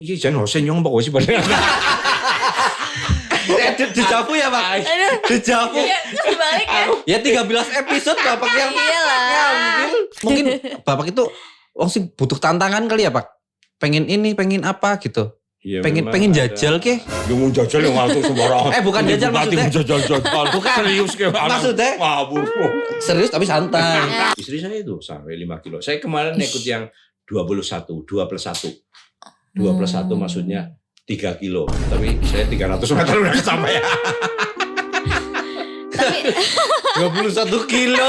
Iki jan Hosen nyong apa sih padahal. Dejavu ya Pak? Dejavu. Iya, kebalik ya. Ya 13 episode Bapak yang ngambil. Mungkin Bapak itu sih butuh tantangan kali ya Pak? Pengen ini, pengen apa gitu. Ya, pengen jajal ke? Ngomong jajal yang waktu sembarang. Bukan jajal maksudnya. Jajal. Bukan. Serius ke? Maksudnya? Mabuk. Serius tapi santai. Istri saya itu sampai 5 kilo. Saya kemarin ikut yang 2+1. 2+1 maksudnya 3 kilo. Tapi saya 300 meter udah kesampaian. Tapi 21 kilo.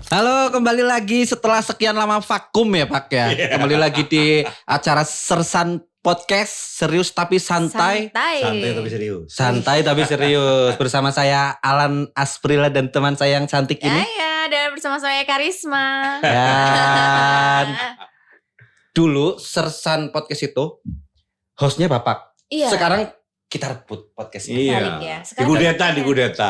Halo, kembali lagi setelah sekian lama vakum ya Pak ya. Kembali lagi di acara Sersan Podcast, serius tapi santai. Santai tapi serius. Santai tapi serius. Bersama saya Alan Asprilla dan teman saya yang cantik ini. ya, dan bersama saya Karisma. Dan dulu Sersan Podcast itu hostnya Bapak. Iya. Sekarang kita rebut podcastnya. Iya. Balik ya. Digudeta.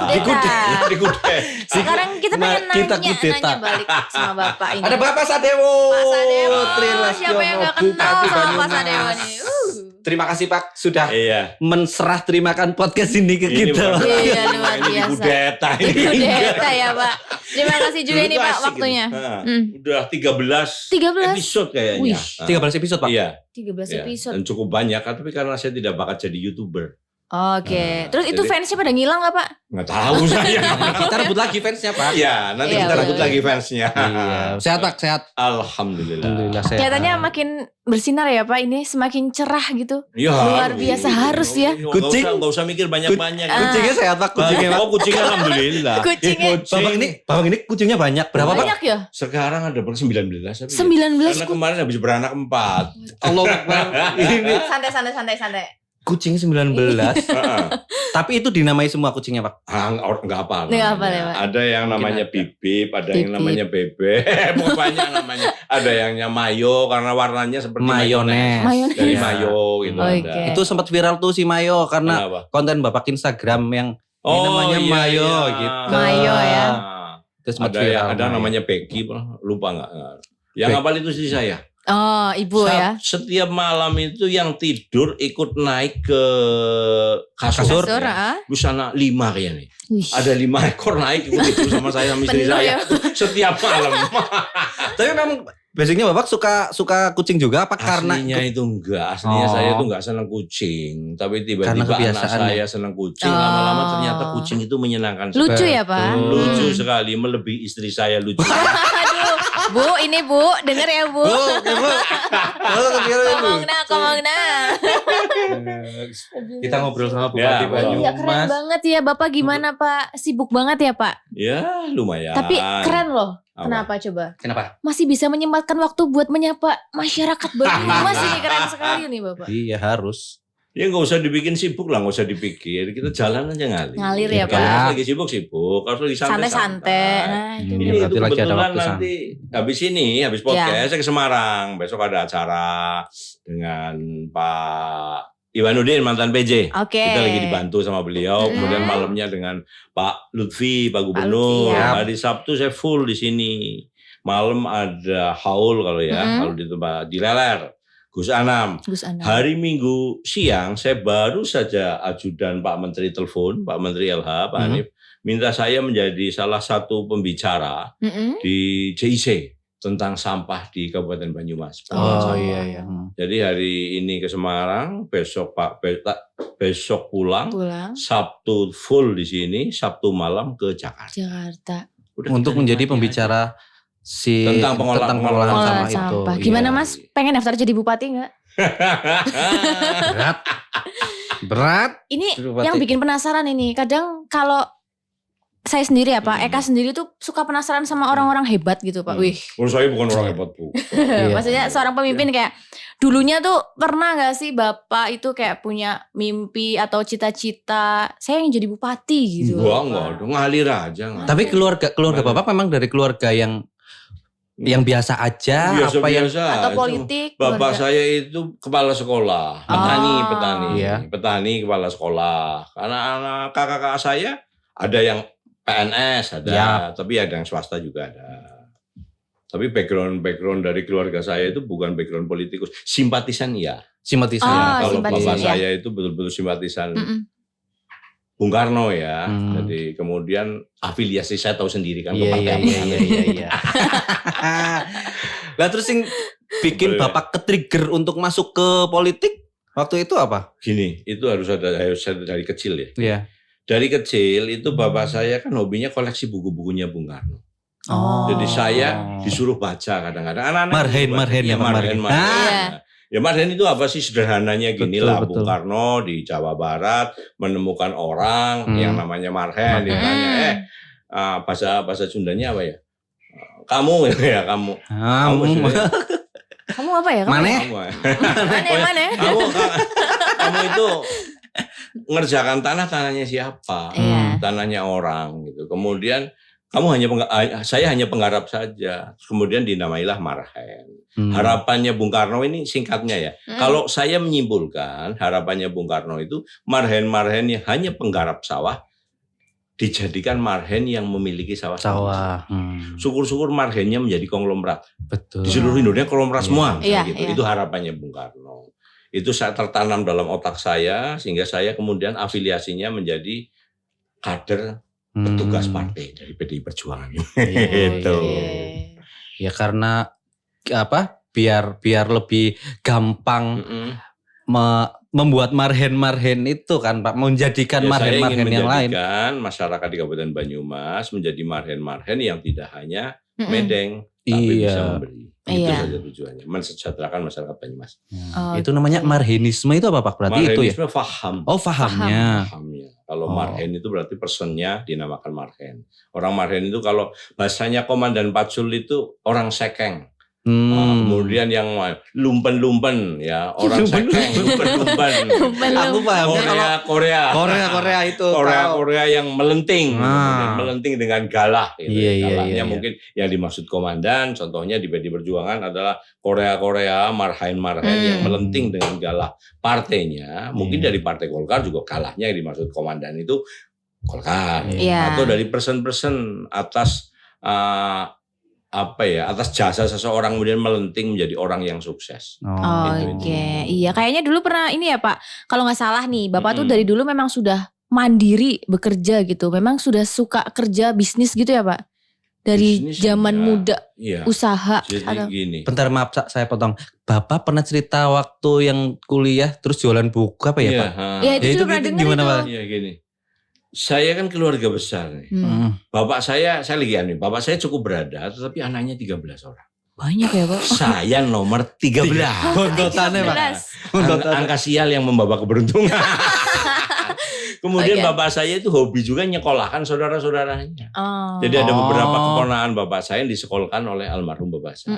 Sekarang kita pengen Kita nanya kudeta. balik sama Bapak ini. Ada Bapak Sadewo. Pak Sadewo. Trilastiono, Siapa yang gak kenal Bupati sama Pak Banyumas. Sadewo nih? Terima kasih Pak sudah Iya. menserah terimakan podcast ini ke Ini kita. bukan- Iya, luar ini biasa. digudeta ini. Kudeta ya Pak. Terima kasih juga Dulu ini tuh Pak asik waktunya. gitu. Nah, Hmm. Udah 13 episode kayaknya. Wih. 13 episode Pak. Iya. 13 Iya. episode. Dan cukup banyak, tapi karena saya tidak bakat jadi YouTuber. Oke. Nah, Terus itu jadi- fansnya pada ngilang gak Pak? Nggak tahu saya. Kita rebut lagi fansnya Pak. Iya, nanti Iya, kita betul. rebut lagi fansnya. Iya. Sehat Pak, sehat. Alhamdulillah. Alhamdulillah sehat. Kelihatannya makin bersinar ya Pak, ini semakin cerah gitu. Ya, Luar biasa, harus ya. Kucing. Nggak usah mikir banyak-banyak. Kucingnya sehat Pak, kucingnya Pak. Oh, kucingnya alhamdulillah. Kucingnya. Babang ini kucingnya banyak. Berapa Pak? Banyak ya? Sekarang ada 19. tapi 19 Karena kemarin habis beranak 4. Allah Akbar. Ini santai. kucing 19. Heeh. Tapi itu dinamai semua kucingnya Pak. Nggak apa. Nggak apa, namanya. ya, Pak. Ada yang namanya Mungkin Bibip, ada yang Bibip. namanya Bebek. Pokoknya namanya. Ada yang Mayo karena warnanya seperti Mayones. Mayones. Dari Iya. Mayo gitu Oke. ada. Itu sempat viral tuh si Mayo karena Kenapa? konten Bapak Instagram yang ini namanya iya, Mayo iya. gitu. Mayo ya. Itu sempat Ada viral. ada Mayo. namanya Peggy, lupa nggak? Yang Peggy. hafal itu istri saya. Oh, ibu ya. Setiap malam itu yang tidur ikut naik ke Kasur. kasur. ah. Di sana 5 kayaknya. Wih. Ada 5 ekor naik ikut tidur sama saya sama istri Penuh saya. ya. Setiap malam. Tapi memang basicnya Bapak suka kucing juga apa karena Aslinya itu enggak. Aslinya Oh. saya tuh enggak senang kucing. Tapi Karena tiba-tiba anak kebiasaan saya senang kucing. Oh. Lama-lama ternyata kucing itu menyenangkan sekali. Lucu ya Pak. Lucu sekali. Melebihi istri saya lucu. Aduh, Bu, ini Bu, denger ya Bu. Komong nah. Kita ngobrol sama Ya, Bupati boleh. Iya, keren Banyumas. banget ya Bapak, gimana Pak? Sibuk banget ya Pak. Ya lumayan. Tapi keren loh. Apa? Kenapa coba? Kenapa? Masih bisa menyempatkan waktu buat menyapa masyarakat Banyumas. Ini keren sekali nih Bapak. Iya harus. Ya nggak usah dibikin sibuk lah, nggak usah dipikir. Kita jalan aja ngalir. Ngalir ya, Kalau Pak. lagi sibuk, kalau lagi santai-santai. Santai-santai. Nah, itu Ini Ini dia. berarti itu lagi ada kebetulan waktu nanti habis podcast saya ke Semarang. Besok ada acara dengan Pak Iwanuddin mantan PJ. Oke. Kita lagi dibantu sama beliau. Mm. Kemudian malamnya dengan Pak Lutfi, Pak Lutfi, Gubernur. ya. Hari Sabtu saya full di sini. Malam ada haul kalau ya, Mm. kalau di tempat di Leler, Gus Anam. Gus Anam. Hari Minggu siang saya baru saja ajudan Pak Menteri telepon, Pak Menteri LH, Pak Hmm. Hanif, minta saya menjadi salah satu pembicara Mm-mm. di JIC tentang sampah di Kabupaten Banyumas. Oh, iya. Jadi hari ini ke Semarang, besok besok pulang, Sabtu full di sini, Sabtu malam ke Jakarta. Jakarta. Udah Untuk kita menjadi nikmati pembicara si Tentang pengolahan pengolahan Olah sampah itu. sampah. Iya. Gimana Mas? Pengen daftar jadi bupati nggak? Berat. Berat. Ini Jadi bupati. yang bikin penasaran ini. Kadang kalau saya sendiri ya Pak, Hmm. Eka sendiri tuh suka penasaran sama orang-orang hebat gitu Pak. Wih. Menurut saya bukan orang hebat, Bu. Iya. Maksudnya seorang pemimpin kayak dulunya tuh pernah nggak sih Bapak itu kayak punya mimpi atau cita-cita saya yang jadi bupati gitu? Enggak, ngalir aja. ngalir. Tapi keluarga Bapak memang dari keluarga yang Yang biasa aja apa yang Biasa-biasa. Atau politik? Bapak keluarga? saya itu kepala sekolah, Iya. petani kepala sekolah. Karena anak kakak-kakak saya ada yang PNS ada, tapi ada yang swasta juga ada. Tapi background dari keluarga saya itu bukan background politikus, simpatisan ya. simpatisan? Kalau simpatisan, bapak ya. saya itu betul-betul simpatisan Mm-mm. Bung Karno ya. Hmm. Jadi kemudian afiliasi saya tahu sendiri kan ke Iya, partai iya, apa. iya, iya, iya. Lah terus yang bikin Boleh. Bapak ke-trigger untuk masuk ke politik waktu itu apa? Gini, itu harus ada dari kecil ya. Iya. Dari kecil itu bapak saya kan hobinya koleksi buku-bukunya Bung Karno. Oh. Jadi saya disuruh baca kadang-kadang. Anak-anak Marhen, disuruh baca. Marhen ya, Iya, Pak Marhen. Marhen. Iya. Ya Marhen itu apa sih sederhananya gini Betul, lah. betul. Bung Karno di Jawa Barat menemukan orang yang namanya Marhen. Marhen. Ditanya, bahasa Sundanya apa ya? Kamu ya kamu. Kamu sebenarnya- Kamu apa ya? Kamu Mana? ya? kamu ya. Mana? Kamu itu ngerjakan tanahnya siapa? Iya. Tanahnya orang gitu. Kemudian saya hanya penggarap saja. Kemudian dinamailah Marhen. Harapannya Bung Karno ini singkatnya ya. Kalau saya menyimpulkan harapannya Bung Karno itu Marhen yang hanya penggarap sawah dijadikan Marhen yang memiliki sawah. Sawah. Syukur-syukur Marhennya menjadi konglomerat. Betul. Di seluruh Indonesia konglomerat semua. Iya, Gitu. iya. Itu harapannya Bung Karno. Itu saya tertanam dalam otak saya sehingga saya kemudian afiliasinya menjadi kader petugas partai dari PDI Perjuangan. Gitu. Oke. Ya karena apa? Biar lebih gampang membuat marhen itu kan Pak, menjadikan Ya, saya ingin marhen yang lain. menjadikan masyarakat di Kabupaten Banyumas menjadi marhen yang tidak hanya medeng tapi bisa memberi. Itu Iya. saja tujuannya, mensejahterakan masyarakat Banyumas. Oh, Itu namanya marhenisme itu apa Pak? Berarti itu ya? Marhenisme faham. Oh, fahamnya. Pahamnya. Kalau Oh. marhen itu berarti personnya dinamakan marhen. Orang marhen itu kalau bahasanya Komandan Pacul itu orang sekeng. Kemudian yang lumpen ya, orang sekeng, lumpen. Aku paham. Korea itu. Korea yang melenting, Ah. melenting dengan galah. Gitu. Iya, Galahnya iya. mungkin yang dimaksud komandan, contohnya di PDI Perjuangan adalah Korea marhen yang melenting dengan galah partainya. Mungkin dari Partai Golkar juga galahnya yang dimaksud komandan itu Golkar. Iya. Atau dari person atas atas jasa seseorang kemudian melenting menjadi orang yang sukses. Oke, iya kayaknya dulu pernah ini ya Pak, kalau nggak salah nih Bapak tuh dari dulu memang sudah mandiri bekerja gitu, memang sudah suka kerja bisnis gitu ya Pak? Dari Bisnis, zaman ya. muda, Iya. usaha Jadi atau gini. Bentar maaf saya potong. Bapak pernah cerita waktu yang kuliah terus jualan buku apa ya Pak? Ya Ya, itu itu juga pernah dengar gimana, itu. Pak? Iya gini. Saya kan keluarga besar nih. Bapak saya lagi bapak saya cukup berada, tetapi anaknya 13 orang. Banyak ya Pak? Saya nomor 13. Bontotannya Pak. 13. Angka sial yang membawa keberuntungan. Kemudian Oke. bapak saya itu hobi juga nyekolahkan saudara-saudaranya. Oh. Jadi ada beberapa keponakan bapak saya yang disekolahkan oleh almarhum bapak saya.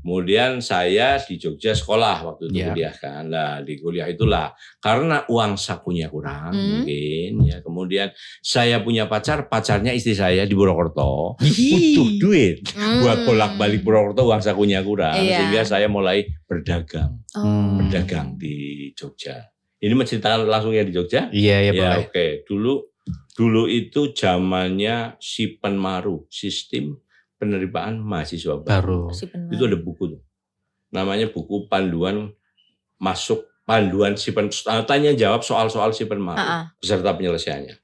Kemudian saya di Jogja sekolah waktu itu kuliah kan. Nah di kuliah itulah karena uang sakunya kurang mungkin ya. Kemudian saya punya pacarnya istri saya di Purwokerto. Butuh duit buat bolak-balik Purwokerto, uang sakunya kurang. Iya. Sehingga saya mulai berdagang di Jogja. Ini menceritakan langsung ya di Jogja? Iya Ya boleh. oke. Dulu itu zamannya Sipen Maru, sistem penerimaan mahasiswa Baru. Itu ada buku tuh. Namanya buku panduan Sipen, tanya jawab soal-soal Sipen Maru beserta penyelesaiannya.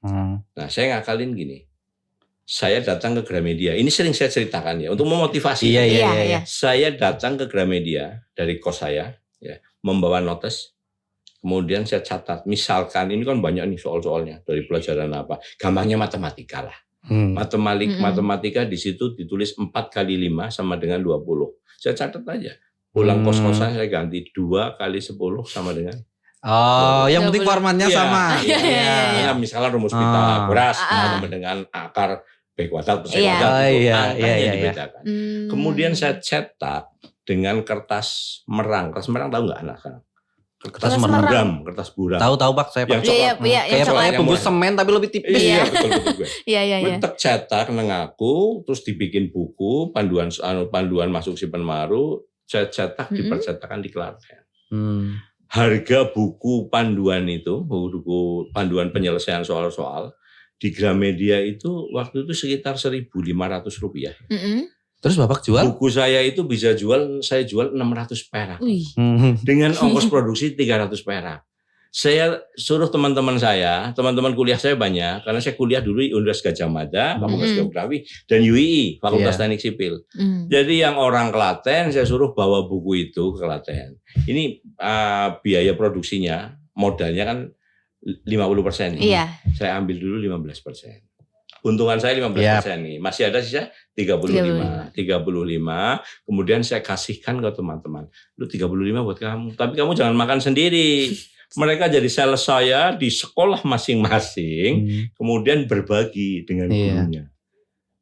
Nah, saya ngakalin gini. Saya datang ke Gramedia. Ini sering saya ceritakan ya untuk memotivasi. Iya. Saya datang ke Gramedia dari kos saya ya, membawa notes. Kemudian saya catat, misalkan ini kan banyak nih soal-soalnya dari pelajaran apa. Gampangnya matematika lah. Matematika di situ ditulis 4 kali 5 sama dengan 20. Saya catat aja. Pulang kos-kosan saya ganti 2 kali 10 sama dengan. Oh, yang penting formatnya Iya, sama. Iya. Misalnya rumus Pythagoras sama dengan akar B kuadrat plus C kuadrat. Angkanya dibedakan. Kemudian saya cetak dengan kertas merang. Kertas merang tahu nggak anak sekarang? Kertas Kertas merang. Kertas buram. Tahu Pak saya Pak. Yang coklat. Iya, Kayak yang coklat. pakai bungkus semen tapi lebih tipis. Iya, betul gue. Iya. Tek cetak nang aku, terus dibikin buku, panduan masuk Simpen Maru, saya cetak dipercetakan di Klaten. Harga buku panduan itu, buku panduan penyelesaian soal-soal di Gramedia itu waktu itu sekitar Rp1.500. Terus Bapak jual? Buku saya itu saya jual 600 perak. Wih. Dengan ongkos produksi 300 perak. Saya suruh teman-teman kuliah saya banyak, karena saya kuliah dulu di Universitas Gadjah Mada, Fakultas Geografi, dan UII, Fakultas Teknik Sipil. Jadi yang orang Klaten, saya suruh bawa buku itu ke Klaten. Ini biaya produksinya, modalnya kan 50%. Iya. Saya ambil dulu 15%. Untungan saya 15% nih. Masih ada sisa 35. Kemudian saya kasihkan ke teman-teman. Lu 35 buat kamu. Tapi kamu jangan makan sendiri. Mereka jadi sales saya di sekolah masing-masing. Kemudian berbagi dengan gurunya.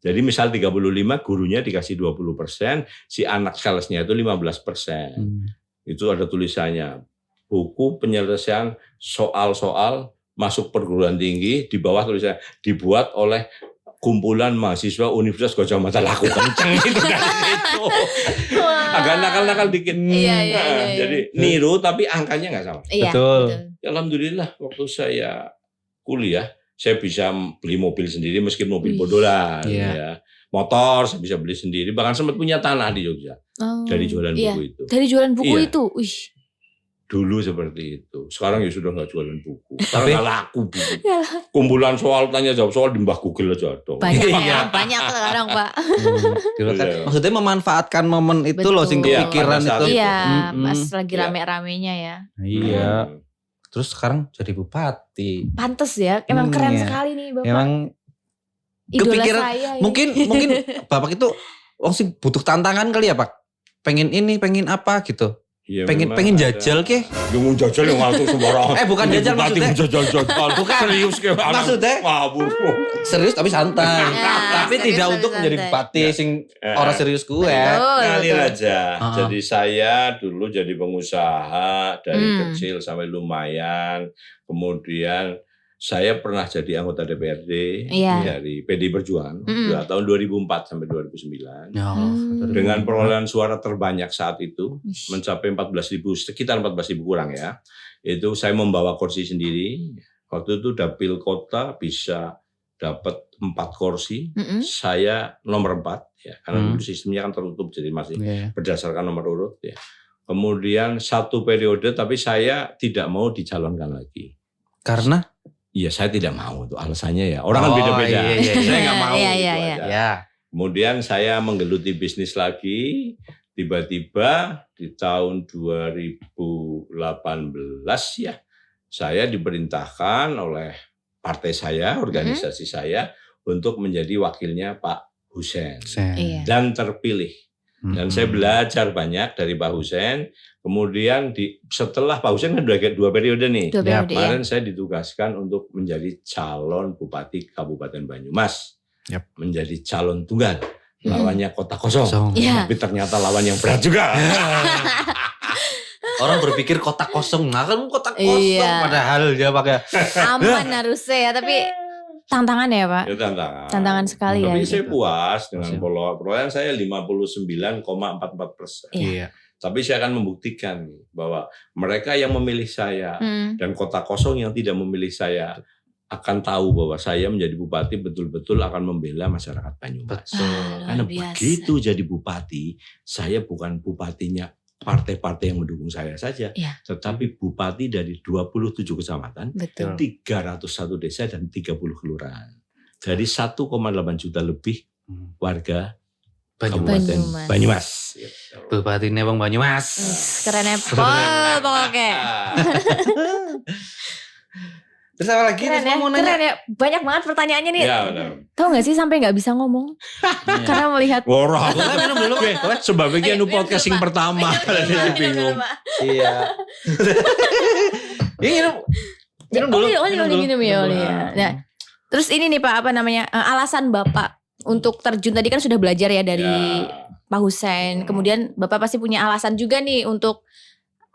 Jadi misal 35, gurunya dikasih 20%. Si anak salesnya itu 15%. Itu ada tulisannya. Buku penyelesaian soal-soal masuk perguruan tinggi, di bawah tulisannya dibuat oleh kumpulan mahasiswa Universitas Gadjah Mada. Laku kenceng itu dari situ. Agak nakal-nakal dikit. Iya. Jadi niru tapi angkanya nggak sama. Iya, Betul. Alhamdulillah waktu saya kuliah, saya bisa beli mobil sendiri meski mobil bodolan. Ya. Motor saya bisa beli sendiri. Bahkan sempat punya tanah di Jogja. Dari jualan buku itu. Dari jualan buku itu. Wih. Dulu seperti itu. Sekarang ya sudah nggak jualan buku. Sekarang nggak laku buku. Kumpulan soal tanya jawab soal di Mbah Google aja dong. Banyak sekarang Pak. Maksudnya memanfaatkan momen itu loh, sing kepikiran itu. Iya, pas lagi rame-ramenya ya. Iya. Terus sekarang jadi bupati. Pantes ya, emang keren sekali nih Bapak. Emang idola kepikiran, saya. mungkin Bapak itu sing butuh tantangan kali ya Pak. Pengen ini, pengen apa gitu. Ya, pengen jajal ke? Yang jajal yang waktu sembarang. Bukan jajal maksudnya. Jajal. Bukan serius ke? Maksudnya? Serius tapi santai. Tapi serius tidak tapi untuk menjadi santai. bupati sing orang serius gue. Ngalir aja. Jadi saya dulu jadi pengusaha dari kecil sampai lumayan. Kemudian saya pernah jadi anggota DPRD dari PD Perjuangan tahun 2004 sampai 2009. Dengan perolehan suara terbanyak saat itu mencapai 14.000, sekitar 14.000 kurang ya. Itu saya membawa kursi sendiri. Waktu itu dapil kota bisa dapat 4 kursi. Saya nomor 4 ya, karena dulu sistemnya kan tertutup jadi masih berdasarkan nomor urut ya. Kemudian 1 periode tapi saya tidak mau dicalonkan lagi. Karena? Iya, saya tidak mau itu alasannya ya. Orang kan beda-beda. Saya nggak mau. Kemudian saya menggeluti bisnis lagi. Tiba-tiba di tahun 2018 ya, saya diperintahkan oleh partai saya, organisasi saya, untuk menjadi wakilnya Pak Hussein. Dan terpilih. Dan saya belajar banyak dari Pak Hussein. Kemudian setelah Pak Hussein kan 2 periode nih. Kemarin saya ditugaskan untuk menjadi calon bupati Kabupaten Banyumas. Menjadi calon tunggal. Lawannya kota kosong. Tapi ternyata lawan yang berat juga. Orang berpikir kota kosong. Nah kan kota kosong. Padahal dia pakai. Aman harusnya ya. Tapi tantangan ya Pak? Ya, tantangan sekali ya. Tapi saya puas dengan perolehan saya 59,44%. Iya. Tapi saya akan membuktikan bahwa mereka yang memilih saya dan kota kosong yang tidak memilih saya akan tahu bahwa saya menjadi bupati betul-betul akan membela masyarakat Banyumas. Karena begitu jadi bupati, saya bukan bupatinya partai-partai yang mendukung saya saja, tetapi bupati dari 27 kecamatan, 301 desa dan 30 kelurahan. Dari 1,8 juta lebih warga Kabupaten Banyumas. Bupatinya Bang Banyumas. Keren pokoknya. Terus apa lagi? Keren ya. Banyak banget pertanyaannya nih. Ya, benar. Tahu gak sih sampai gak bisa ngomong? Karena melihat. Wah, minum dulu. Sebabnya podcasting pertama. Bingung. Iya. Minum dulu. Minum ya. Nah, terus ini nih Pak, apa namanya? Alasan Bapak untuk terjun tadi kan sudah belajar ya dari Pak Hussein. Kemudian Bapak pasti punya alasan juga nih untuk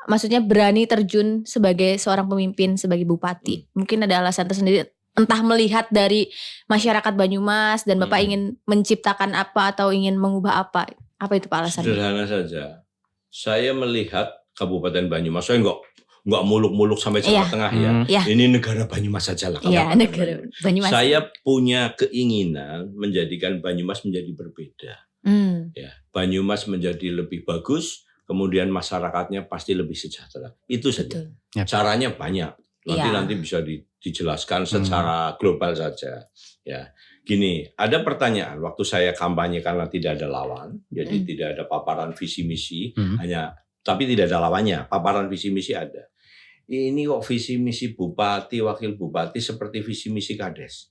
maksudnya berani terjun sebagai seorang pemimpin, sebagai bupati? Mungkin ada alasan tersendiri, entah melihat dari masyarakat Banyumas dan Bapak ingin menciptakan apa atau ingin mengubah apa? Apa itu Pak alasannya? Sederhana saja. Saya melihat Kabupaten Banyumas, saya nggak muluk-muluk sampai Jawa Tengah ya. Iya. Ini negara Banyumas saja lah. Iya, Kabupaten negara Banyumas. Saya punya keinginan menjadikan Banyumas menjadi berbeda. Ya, Banyumas menjadi lebih bagus, kemudian masyarakatnya pasti lebih sejahtera. Itu saja. Betul. Caranya banyak. Iya. Nanti bisa dijelaskan secara global saja. Ya, gini, ada pertanyaan waktu saya kampanye karena tidak ada lawan, jadi tidak ada paparan visi misi, tapi tidak ada lawannya. Paparan visi misi ada. Ini kok visi misi bupati, wakil bupati seperti visi misi kades.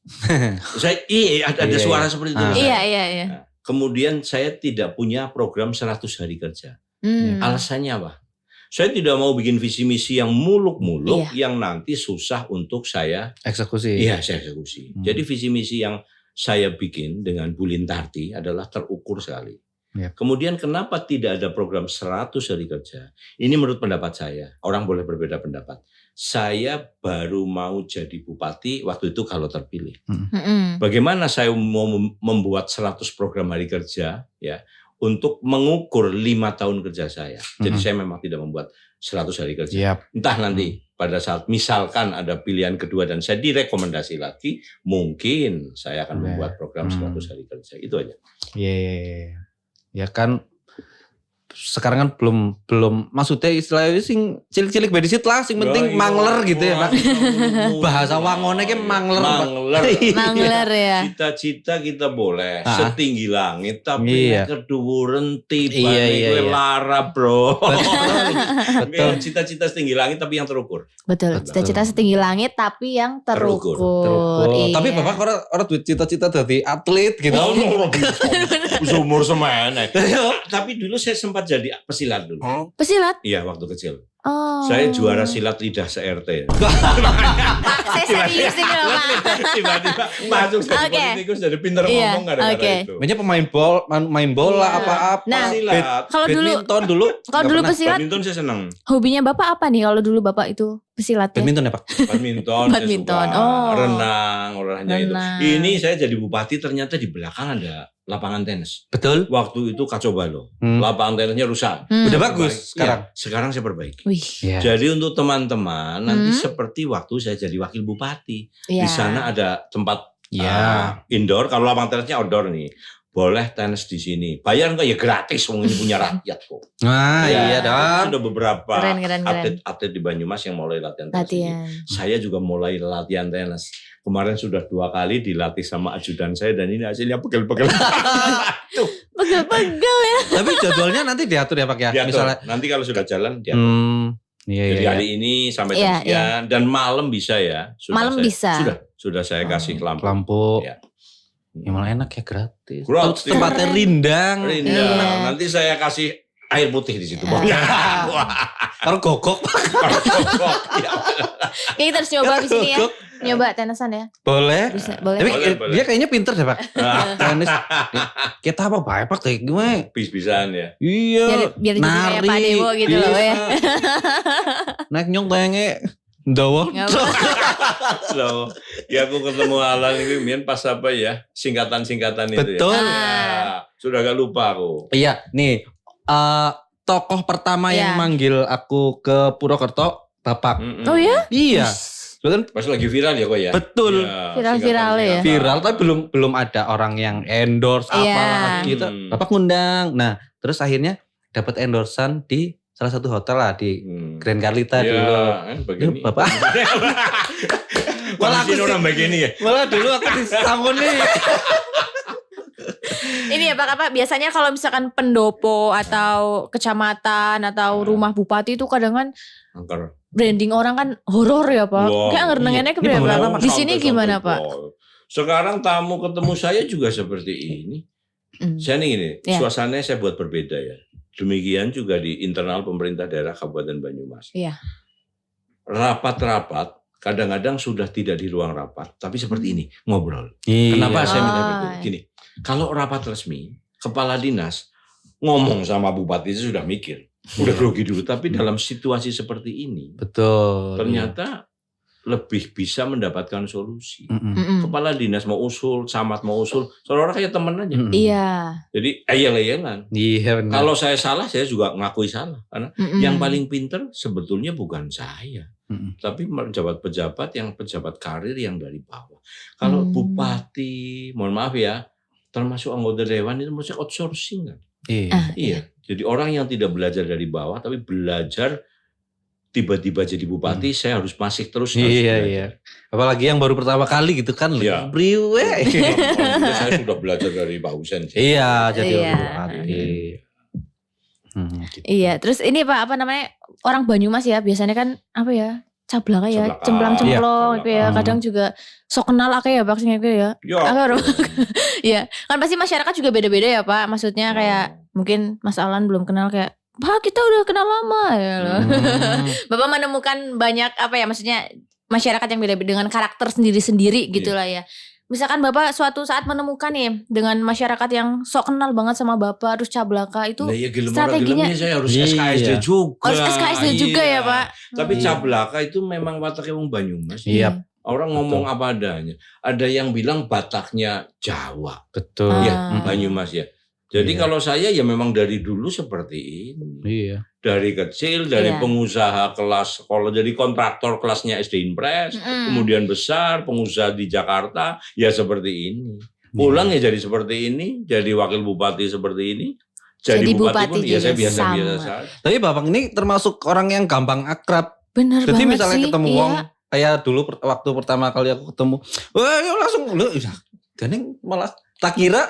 Ada suara seperti itu. Iya. Nah, kemudian saya tidak punya program 100 hari kerja. Alasannya apa? Saya tidak mau bikin visi misi yang muluk-muluk yang nanti susah untuk saya eksekusi. Iya, saya eksekusi. Jadi visi misi yang saya bikin dengan Bu Lintarti adalah terukur sekali. Kemudian kenapa tidak ada program 100 hari kerja? Ini menurut pendapat saya. Orang boleh berbeda pendapat. Saya baru mau jadi bupati waktu itu kalau terpilih. Bagaimana saya mau membuat 100 program hari kerja ya untuk mengukur 5 tahun kerja saya. Jadi saya memang tidak membuat 100 hari kerja. Entah nanti pada saat misalkan ada pilihan kedua dan saya direkomendasi lagi, mungkin saya akan membuat program 100 hari kerja. Itu aja. Ya kan sekarang kan belum maksudnya istilahnya sing cilik-cilik bedisit lah sing penting mangler gitu ya Pak. Bahasa wangone ki mangler. Mangler ya. Cita-cita kita boleh setinggi langit tapi keduwuren tibane kowe lara, Bro. Betul. Cita-cita setinggi langit tapi yang terukur. Betul. Cita-cita setinggi langit tapi yang terukur. Iya. Tapi Bapak orang duit cita-cita dadi atlet gitu. Bisa umur semana. Tapi dulu saya sempat jadi pesilat dulu. Pesilat? Iya, waktu kecil. Oh. Saya juara silat lidah se-RT. Saya serius ini loh Pak. Tiba-tiba masuk jadi politikus, jadi pintar ngomong gara-gara itu. Banyak main bola apa-apa. Nah, silat. Kalau dulu pesilat. Badminton saya senang. Hobinya Bapak apa nih kalau dulu Bapak itu pesilat? Badminton ya Pak? Badminton. Badminton. Renang, olahraga itu. Ini saya jadi bupati ternyata di belakang ada lapangan tenis. Betul. Waktu itu kacau balau. Lapangan tenisnya rusak. Udah bagus sekarang. Ya, sekarang saya perbaiki. Yeah. Jadi untuk teman-teman nanti seperti waktu saya jadi wakil bupati. Di sana ada tempat indoor. Kalau lapangan tenisnya outdoor nih. Boleh tenis di sini. Bayar enggak ya gratis, wong ini punya rakyat kok. Nah, iya dong. Sudah beberapa keren. atlet di Banyumas yang mulai latihan tenis. Saya juga mulai latihan tenis. Kemarin sudah 2 kali dilatih sama ajudan saya dan ini hasilnya pegel-pegel. Pegel-pegel ya. Tapi jadwalnya nanti diatur ya Pak ya. Diatur. Misalnya Nanti kalau sudah jalan diatur. Jadi hari ini sampai jam sekian dan malam bisa ya. Sudah saya kasih lampu. Ya malah enak ya gratis. Gratis. Tempatnya rindang. Nanti saya kasih air putih di situ. Kalau gogok. Kita harus nyoba di sini ya. Nyoba tenisan ya. Boleh. Bisa, boleh. Tapi dia kayaknya pinter deh Pak. Tenis. Kita apa baik Pak kayak gimana? Bis-bisan ya. Iya. Biar jadi kayak Pak Dewo gitu loh ya. Naik nyong tayangnya. Ndawa. Loh, ya aku ketemu Alan itu pas apa ya? Singkatan-singkatan itu Betul. ya. Sudah gak lupa aku. Iya, nih tokoh pertama yang manggil aku ke Purwokerto Bapak. Oh ya? Iya. Kan pas lagi viral ya kok ya. Betul. Viral ya. Viral tapi belum ada orang yang endorse apa gitu. Bapak ngundang. Nah, terus akhirnya dapat endorsean di salah satu hotel lah di Grand Carlita dulu. Begini. Bapak. Malah aku orang begini ya. Malah dulu aku disambung nih. Ini ya Pak, biasanya kalau misalkan pendopo atau kecamatan atau rumah bupati itu kadang kan branding orang kan horor ya Pak. Kayak ngerenengannya keberapa. Di sini gimana Pak? Sekarang tamu ketemu saya juga seperti ini. Saya nih gini, suasananya saya buat berbeda ya. Demikian juga di internal pemerintah daerah Kabupaten Banyumas. Iya. Rapat-rapat kadang-kadang sudah tidak di ruang rapat, tapi seperti ini ngobrol. Iya. Kenapa saya minta begitu? Gini, kalau rapat resmi, kepala dinas ngomong sama bupati itu sudah mikir. Udah grogi dulu, tapi dalam situasi seperti ini Betul. ternyata lebih bisa mendapatkan solusi. Mm-mm. Kepala dinas mau usul, camat mau usul, seolah-olah kayak temen aja. Iya. Jadi ayel-ayelan. Iya benar. Kalau saya salah, saya juga ngakui salah. Karena Mm-mm. yang paling pinter sebetulnya bukan saya. Mm-mm. Tapi pejabat-pejabat yang pejabat karir yang dari bawah. Kalau bupati, mohon maaf ya, termasuk anggota dewan itu mesti outsourcing kan. Iya. Iya. Jadi orang yang tidak belajar dari bawah, tapi belajar tiba-tiba jadi bupati, saya harus masih terus harus Iya belajar. iya. Apalagi yang baru pertama kali gitu kan, Iya. Briwe. Saya sudah belajar dari Pak Husen. Iya, jadi Iya. bupati. Gitu. Iya, terus ini Pak apa namanya orang Banyumas ya biasanya kan apa ya cablaka ya, Cablaka. cemplang-cemplong Iya. gitu ya. Kadang juga sok kenal akeh ya Pak sing gitu ya. Ya. Iya, kan pasti masyarakat juga beda-beda ya Pak. Maksudnya kayak mungkin Mas Alan belum kenal kayak Pak kita udah kenal lama ya loh. Bapak menemukan banyak apa ya maksudnya masyarakat yang beda-beda dengan karakter sendiri-sendiri gitulah ya. Misalkan Bapak suatu saat menemukan nih dengan masyarakat yang sok kenal banget sama Bapak terus cablaka itu Nah, ya strateginya saya harus Iya. SKSD juga. harus SKSD juga ya Pak. Tapi Iya. cablaka itu memang wataknya wong Banyumas. Iya. Orang ngomong apa adanya. Ada yang bilang Bataknya Jawa. Betul. Ah. Ya, Banyumas ya. Jadi Iya. kalau saya ya memang dari dulu seperti ini. Iya. Dari kecil, dari Iya. pengusaha kelas sekolah, jadi kontraktor kelasnya SD Impres, kemudian besar, pengusaha di Jakarta, ya seperti ini. Pulang ya jadi seperti ini, jadi wakil bupati seperti ini, jadi bupati pun ya saya juga biasa-biasa sama. saja. Tapi Bapak ini termasuk orang yang gampang akrab. Bener Jadi banget misalnya sih. ketemu iya. wong kayak dulu waktu pertama kali aku ketemu, wah ya langsung lu gandeng malah tak kira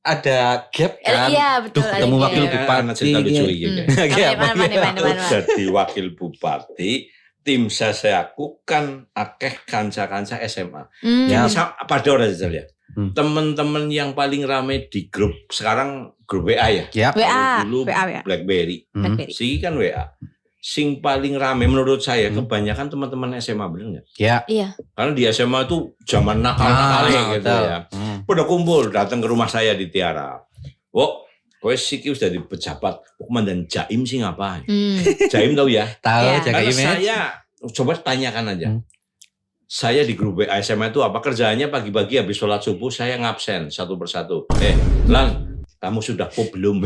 ada gap kan. Iya betul. Duh, ketemu ada wakil gap. bupati. Anak cerita lucu Iya. iki, Hmm. ya. Kayak Mana, apa ya? mana. Jadi wakil bupati, tim aku kan akeh kanca-kanca SMA. Ya. Ini pada orang saja ya. Temen-temen yang paling rame di grup sekarang grup WA ya. Ya. WA, Kalau dulu WA. BlackBerry. Blackberry. Si kan WA. Sing paling rame menurut saya kebanyakan teman-teman SMA, bener nggak? Ya. Iya. Karena di SMA tuh zaman nakal-nakalnya gitu betul. ya. Pada kumpul datang ke rumah saya di Tiara. Wok, kowe siki sudah di pejabat. Komandan Jaim sih ngapain? Jaim tahu ya? Tahu Iya. jaga Karena image. saya coba tanyakan aja. Saya di grup WA SMA itu apa kerjaannya pagi-pagi habis sholat subuh saya ngabsen satu persatu. Lan, kamu sudah pop belum?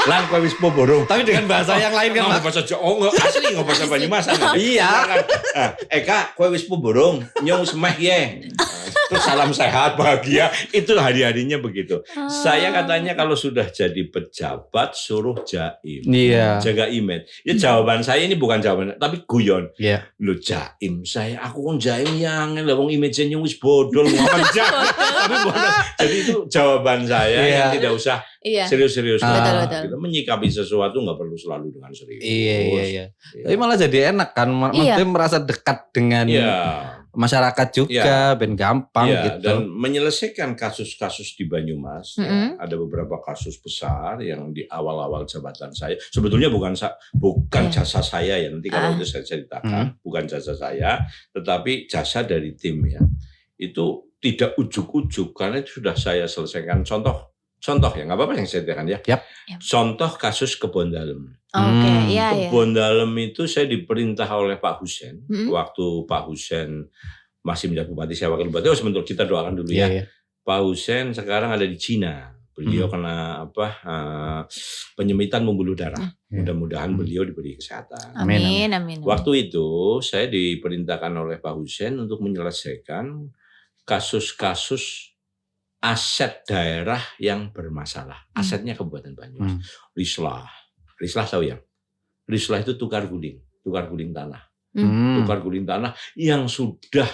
Lan, kowe wis pop borong. Tapi dengan bahasa yang lain kan, Nggak Mas. bahasa Jawa, nggak asli nggak bahasa Banyumasan. Iya. Kak, kowe wis pop borong, nyong semeh ye. Terus salam sehat, bahagia. Itu hari-harinya begitu. Saya katanya kalau sudah jadi pejabat suruh jaim. Iya. Jaga image. Ya jawaban saya ini bukan jawaban, tapi guyon. Iya. Lu jaim saya, aku kan jaim yang lewong image-nya wis bodol ngomong jaim. Tapi bukan. Jadi itu jawaban saya Iya. yang tidak usah Iya. serius-serius. Betul. Kita menyikapi sesuatu nggak perlu selalu dengan serius. Iya. Tapi malah jadi enak kan, maksudnya merasa dekat dengan Iya. masyarakat juga, ben gampang Iya, gitu. dan menyelesaikan kasus-kasus di Banyumas. Ya, ada beberapa kasus besar yang di awal-awal jabatan saya. Sebetulnya bukan jasa saya ya. Nanti kalau itu saya ceritakan, bukan jasa saya, tetapi jasa dari tim ya. Itu tidak ujuk-ujuk karena itu sudah saya selesaikan. Contoh ya, nggak apa-apa yang saya ceritakan ya. Yap. Contoh kasus Kebon Dalem. Oke, iya. Kebon Dalem itu saya diperintah oleh Pak Husen. Mm-mm. Waktu Pak Husen masih menjadi bupati, saya wakil bupati. Sebentar kita doakan dulu ya. Iya. Pak Husen sekarang ada di Cina. Beliau kena penyempitan pembuluh darah. Mudah-mudahan beliau diberi kesehatan. Amin. Waktu itu saya diperintahkan oleh Pak Husen untuk menyelesaikan kasus-kasus aset daerah yang bermasalah. Asetnya Kabupaten Banyumas. Rislah tahu ya? Rislah itu tukar guling tanah. Tukar guling tanah yang sudah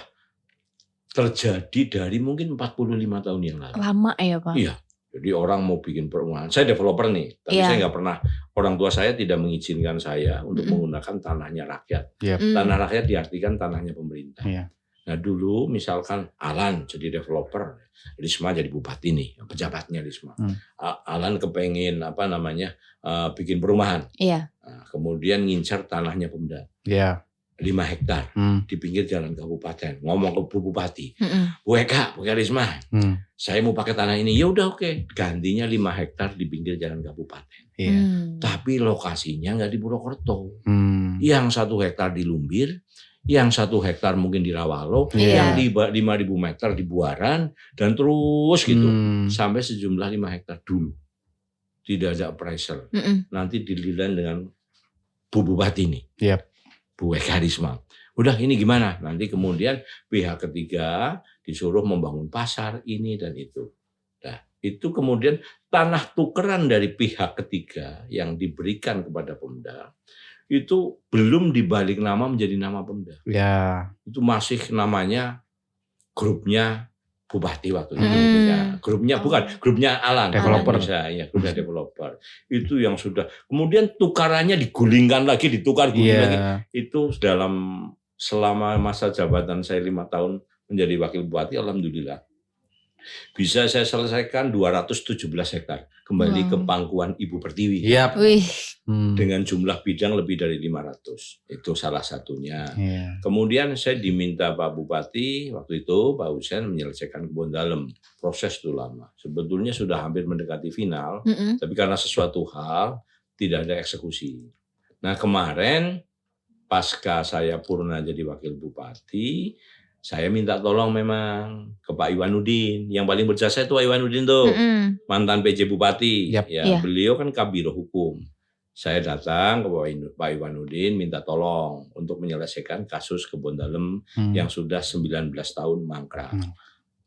terjadi dari mungkin 45 tahun yang lalu. Lama ya Pak? Iya. Jadi orang mau bikin perumahan. Saya developer nih, tapi saya nggak pernah, orang tua saya tidak mengizinkan saya untuk menggunakan tanahnya rakyat. Tanah rakyat diartikan tanahnya pemerintah. Iya. Nah dulu misalkan Alan jadi developer, Risma jadi bupati nih, pejabatnya Risma. Alan kepengen bikin perumahan. Iya. Nah, kemudian ngincar tanahnya Pemda. Iya. 5 hektar di pinggir jalan kabupaten. Ngomong ke Bu Bupati, Bu Risma, saya mau pakai tanah ini. Ya udah oke, gantinya 5 hektar di pinggir jalan kabupaten. Tapi lokasinya nggak di Purwokerto. Yang 1 hektar di Lumbir, yang 1 hektar mungkin di Rawalo, yang di 5.000 meter di Buaran, dan terus gitu sampai sejumlah 5 hektar dulu. Tidak ada appraisal. Nanti dililan dengan Bu Bupati ini. Bu Risma. Udah ini gimana? Nanti kemudian pihak ketiga disuruh membangun pasar ini dan itu. Nah, itu kemudian tanah tukeran dari pihak ketiga yang diberikan kepada Pemda itu belum dibalik nama menjadi nama Pemda. Ya. Itu masih namanya grupnya Bupati waktu itu. Ya, grupnya bukan, grupnya Alan. Developer. Ya, grupnya developer. Itu yang sudah. Kemudian tukarannya digulingkan lagi, lagi. Itu selama masa jabatan saya 5 tahun menjadi wakil bupati, alhamdulillah. Bisa saya selesaikan 217 hektar. Kembali ke pangkuan Ibu Pertiwi. Dengan jumlah bidang lebih dari 500. Itu salah satunya. Kemudian saya diminta Pak Bupati, waktu itu Pak Husein menyelesaikan Kebon Dalem. Proses itu lama. Sebetulnya sudah hampir mendekati final, tapi karena sesuatu hal tidak ada eksekusi. Nah kemarin, pasca saya purna jadi wakil bupati, saya minta tolong memang ke Pak Iwanuddin. Yang paling berjasa itu Pak Iwanuddin tuh, mantan PJ Bupati. Beliau kan kabiro hukum. Saya datang ke Pak Iwanuddin minta tolong untuk menyelesaikan kasus Kebon Dalem yang sudah 19 tahun mangkrak.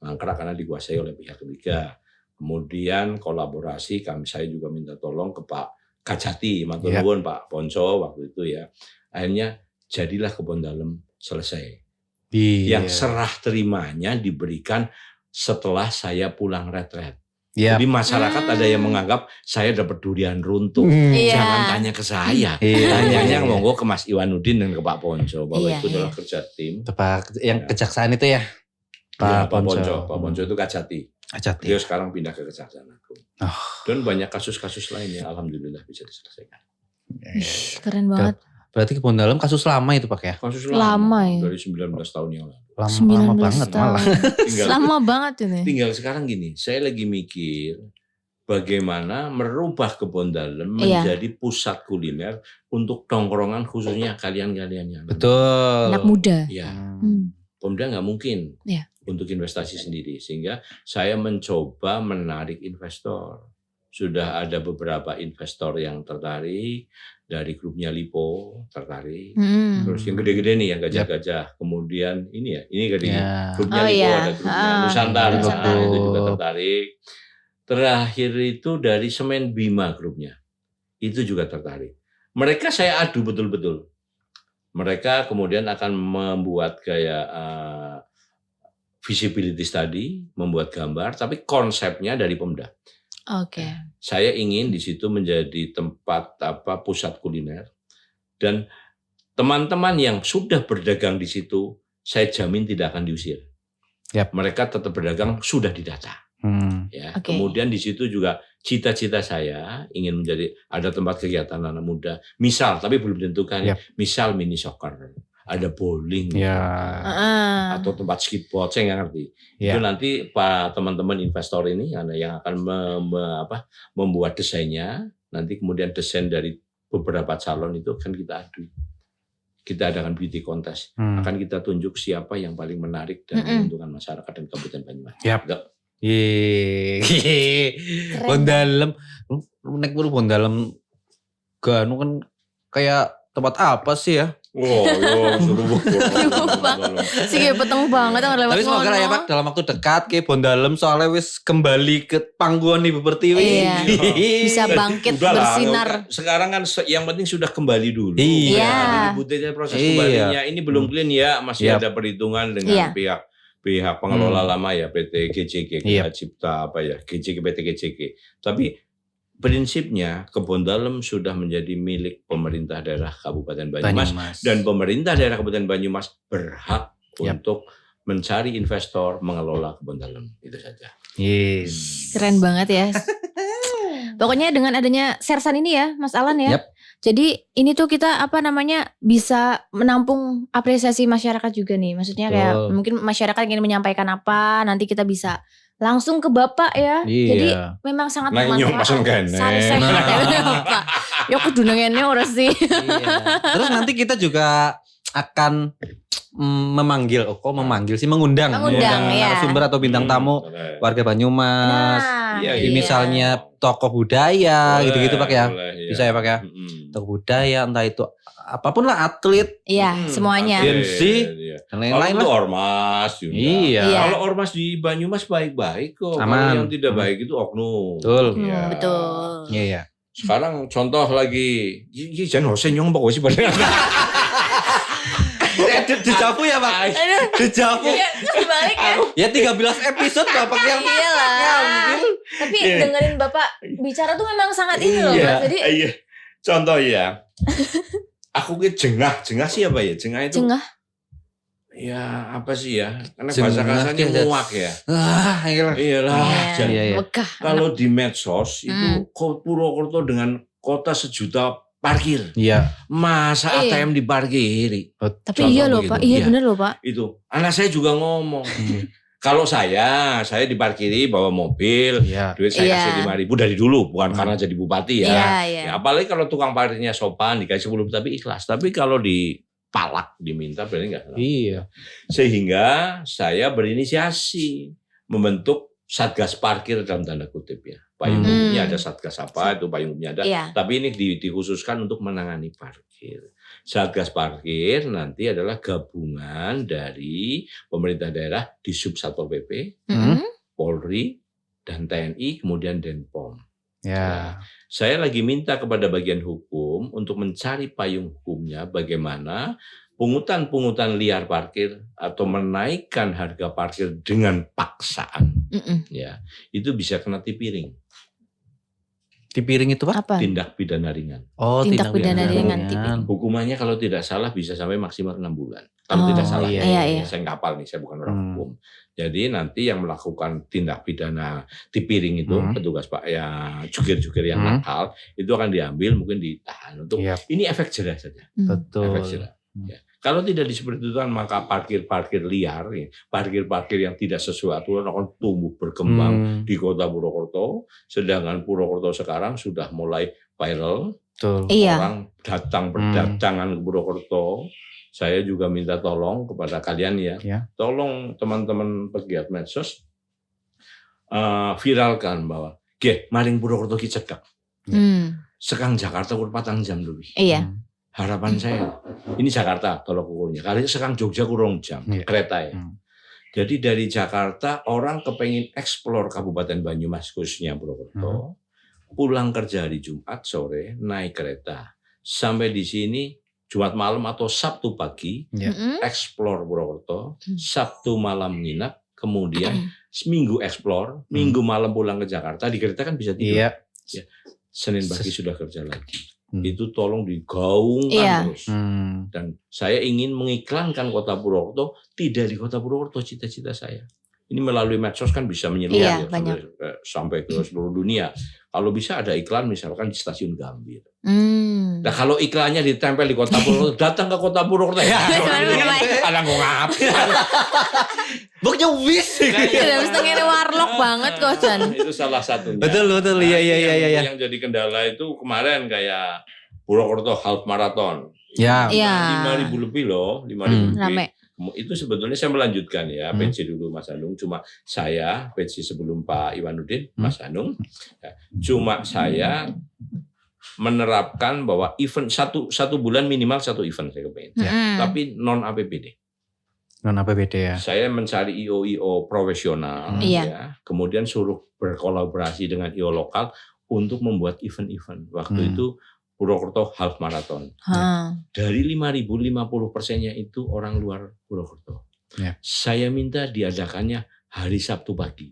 Mangkrak karena dikuasai oleh pihak ketiga. Kemudian kolaborasi saya juga minta tolong ke Pak Kajati, matur nuwun Pak Ponco waktu itu ya. Akhirnya jadilah Kebon Dalem selesai. Yang serah terimanya diberikan setelah saya pulang retret. Jadi masyarakat ada yang menganggap saya dapat durian runtuh. Jangan tanya ke saya. Tanyanya monggo ke Mas Iwanuddin dan ke Pak Ponco. Bahwa itu adalah kerja tim. Yang kejaksaan itu ya? Pak Ponco. Pak Ponco itu Kajati. Dia sekarang pindah ke Kejaksaan Agung. Dan banyak kasus-kasus lain yang alhamdulillah bisa diselesaikan. Keren banget. Berarti Kebon Dalem kasus lama itu Pak ya? Kasus lama ya? Dari 19 tahun yang lalu. Lama banget malah. Lama banget ini. Tinggal sekarang gini, saya lagi mikir bagaimana merubah Kebon Dalem menjadi pusat kuliner untuk tongkrongan khususnya kalian-kalian yang betul. Anak muda. Ya, Pemda nggak mungkin untuk investasi sendiri. Sehingga saya mencoba menarik investor. Sudah ada beberapa investor yang tertarik. Dari grupnya Lipo tertarik, terus yang gede-gede nih yang gajah-gajah, kemudian ini gedenya, grupnya Lipo ada grupnya Nusantara itu juga tertarik. Terakhir itu dari Semen Bima grupnya, itu juga tertarik. Mereka saya adu betul-betul. Mereka kemudian akan membuat kayak visibility study, membuat gambar, tapi konsepnya dari Pemda. Saya ingin di situ menjadi tempat pusat kuliner dan teman-teman yang sudah berdagang di situ saya jamin tidak akan diusir. Mereka tetap berdagang sudah didata. Kemudian di situ juga cita-cita saya ingin menjadi ada tempat kegiatan anak muda. Misal tapi belum ditentukan. Misal mini soccer. Ada bowling atau tempat skateboard, saya nggak ngerti. Itu nanti Pak teman-teman investor ini yang akan membuat desainnya, nanti kemudian desain dari beberapa calon itu akan kita adu. Kita adakan beauty contest, akan kita tunjuk siapa yang paling menarik dan menguntungkan masyarakat dan Kabupaten Banyumas. Kebon Dalem, naik Kebon Dalem, kan kayak tempat apa sih ya? Suruh sih peteng banget. Tapi semoga ya Pak dalam waktu dekat Kebon Dalem soalnya wis kembali ke pangkuan Ibu Pertiwi. Bisa bangkit bersinar. Sekarang kan yang penting sudah kembali dulu. Dibutuhkan proses kembalinya. Ini belum clean ya, masih ada perhitungan dengan pihak pengelola lama ya, PT GCG, Cipta GCG, PT GCG. Tapi prinsipnya Kebon Dalem sudah menjadi milik pemerintah daerah Kabupaten Banyumas. Dan pemerintah daerah Kabupaten Banyumas berhak untuk mencari investor mengelola Kebon Dalem. Itu saja. Keren banget ya. Pokoknya dengan adanya Sersan ini ya Mas Alan ya, Jadi ini tuh kita bisa menampung apresiasi masyarakat juga nih. Maksudnya kayak Betul. mungkin masyarakat ingin menyampaikan apa, nanti kita bisa langsung ke Bapak ya. Jadi memang sangat Nah, nyong bermanfaat. pasang kene. Saresek ya Bapak. Ya kudu ngene ora sih. Iya. Terus nanti kita juga akan mengundang ya. narasumber atau bintang tamu warga Banyumas. Iya, Jadi iya. misalnya tokoh budaya gitu-gitu Pak ya. Boleh, iya. Bisa ya Pak ya. Tokoh budaya entah itu apapun lah, atlet Iya, semuanya. Gen Z, Iya. dan Kalau lain-lain itu lah. ormas juga. Iya. Iya. Kalau ormas di Banyumas baik-baik kok. Aman. Kalau yang tidak baik itu oknum. Betul. Iya. Betul. Iya. Sekarang contoh lagi, ini jangan Hose nyong Pak Hose pada. Dejavu ya Pak. Aduh. Dejavu. Iya, kebalik ya. Ya 13 episode Bapak yang Iyalah. ngambil. Tapi Iya. dengerin Bapak bicara tuh memang sangat ini loh, Iya, Mas. Jadi iya. Contoh ya. Aku ke jengah sih apa ya? Jengah itu. Jengah. Ya apa sih ya? Karena Jengah, bahasa kasarnya iya. muak ya. Iyalah. Iyalah. Jadi Iya. Megah. kalau di medsos itu Purwokerto dengan kota sejuta parkir. Iya. Masa Iya. ATM diparkiri? Tapi Contoh iya loh begitu. Pak, iya Iya. bener loh Pak. Itu. Anak saya juga ngomong. Kalau saya diparkiri bawa mobil, Iya. duit saya Iya. kasih 5.000 dari dulu, bukan karena jadi bupati ya. Iya, iya. Ya, apalagi kalau tukang parkirnya sopan dikasih 10 tapi ikhlas. Tapi kalau dipalak diminta berarti enggak. Iya. Sehingga saya berinisiasi membentuk Satgas Parkir dalam tanda kutip ya. Payung Hmm. hukumnya ada Satgas apa, itu payung hukumnya ada. Iya. Tapi ini dikhususkan untuk menangani parkir. Satgas Parkir nanti adalah gabungan dari pemerintah daerah di Satpol PP, Mm-mm. Polri, dan TNI, kemudian Denpom. Ya. Saya lagi minta kepada bagian hukum untuk mencari payung hukumnya bagaimana pungutan liar parkir atau menaikkan harga parkir dengan paksaan, Mm-mm. ya itu bisa kena tipiring, Di piring itu Pak? Apa? tindak pidana ringan. Oh, Tindak pidana ringan, ringan. Hukumannya kalau tidak salah bisa sampai maksimal 6 bulan. Kalau Oh, tidak salah, iya, iya. saya nggak hafal nih, saya bukan orang Hmm. hukum. Jadi nanti yang melakukan tindak pidana tipiring itu, Hmm. petugas Pak ya jukir-jukir yang nakal, itu akan diambil mungkin ditahan untuk Iya, ini efek jerah saja. betul. Efek jerah. Ya. Kalau tidak disepertikan maka parkir-parkir liar, ya, parkir-parkir yang tidak sesuai aturan akan tumbuh berkembang Hmm, di kota Purwokerto. Sedangkan Purwokerto sekarang sudah mulai viral, betul. Iya. orang datang berdatangan ke Purwokerto. Saya juga minta tolong kepada kalian ya, Ya. tolong teman-teman pegiat medsos viralkan bahwa, maring Purwokerto ki cekak. Hmm. Sekang Jakarta kur 4 jam lebih. Iya. Harapan saya, ini Jakarta tolok ukurnya. Kali sekarang Jogja kurang jam, Iya. kereta ya. Hmm. Jadi dari Jakarta orang kepengen eksplor Kabupaten Banyumas khususnya Purwokerto, pulang kerja hari Jumat sore naik kereta sampai di sini Jumat malam atau Sabtu pagi Ya. Mm-mm. eksplor Purwokerto, Hmm. Sabtu malam nginap, kemudian Minggu eksplor, Minggu malam pulang ke Jakarta di kereta kan bisa tidur. Iya. Senin pagi sudah kerja lagi. Hmm. Itu tolong digaungkan Iya. terus. Hmm. Dan saya ingin mengiklankan kota Purwokerto, tidak di kota Purwokerto cita-cita saya. Ini melalui medsos kan bisa menyeluruh Iya, ya, banyak. sampai ke seluruh dunia. Kalau bisa ada iklan misalkan di stasiun Gambir. Hmm. Nah kalau iklannya ditempel di kota Purwokerto, datang ke kota Purwokerto. Ya, ada ngomong Buknya wis. Sudah setengah warlock banget kok Chan. Itu salah satunya. Betul. Nah, Iya. Yang jadi kendala itu kemarin kayak Purwokerto Half Marathon. Ya. Iya. 5.000 lebih loh, 5.000 lebih. Rame. Itu sebetulnya saya melanjutkan ya, Hmm. pensi dulu Mas Anung. Cuma saya, pensi sebelum Pak Iwanuddin, Mas Anung. Ya, cuma saya menerapkan bahwa event satu bulan minimal satu event saya kepengen. Ya. Mm-mm. Tapi non APBD. Non APBD ya. Saya mencari IO profesional, Iya. ya, kemudian suruh berkolaborasi dengan IO lokal untuk membuat event-event. Waktu Hmm. itu Purwokerto Half Marathon. Ha. Dari 5.000, 50%-nya itu orang luar Purwokerto. Ya. Saya minta diadakannya hari Sabtu pagi.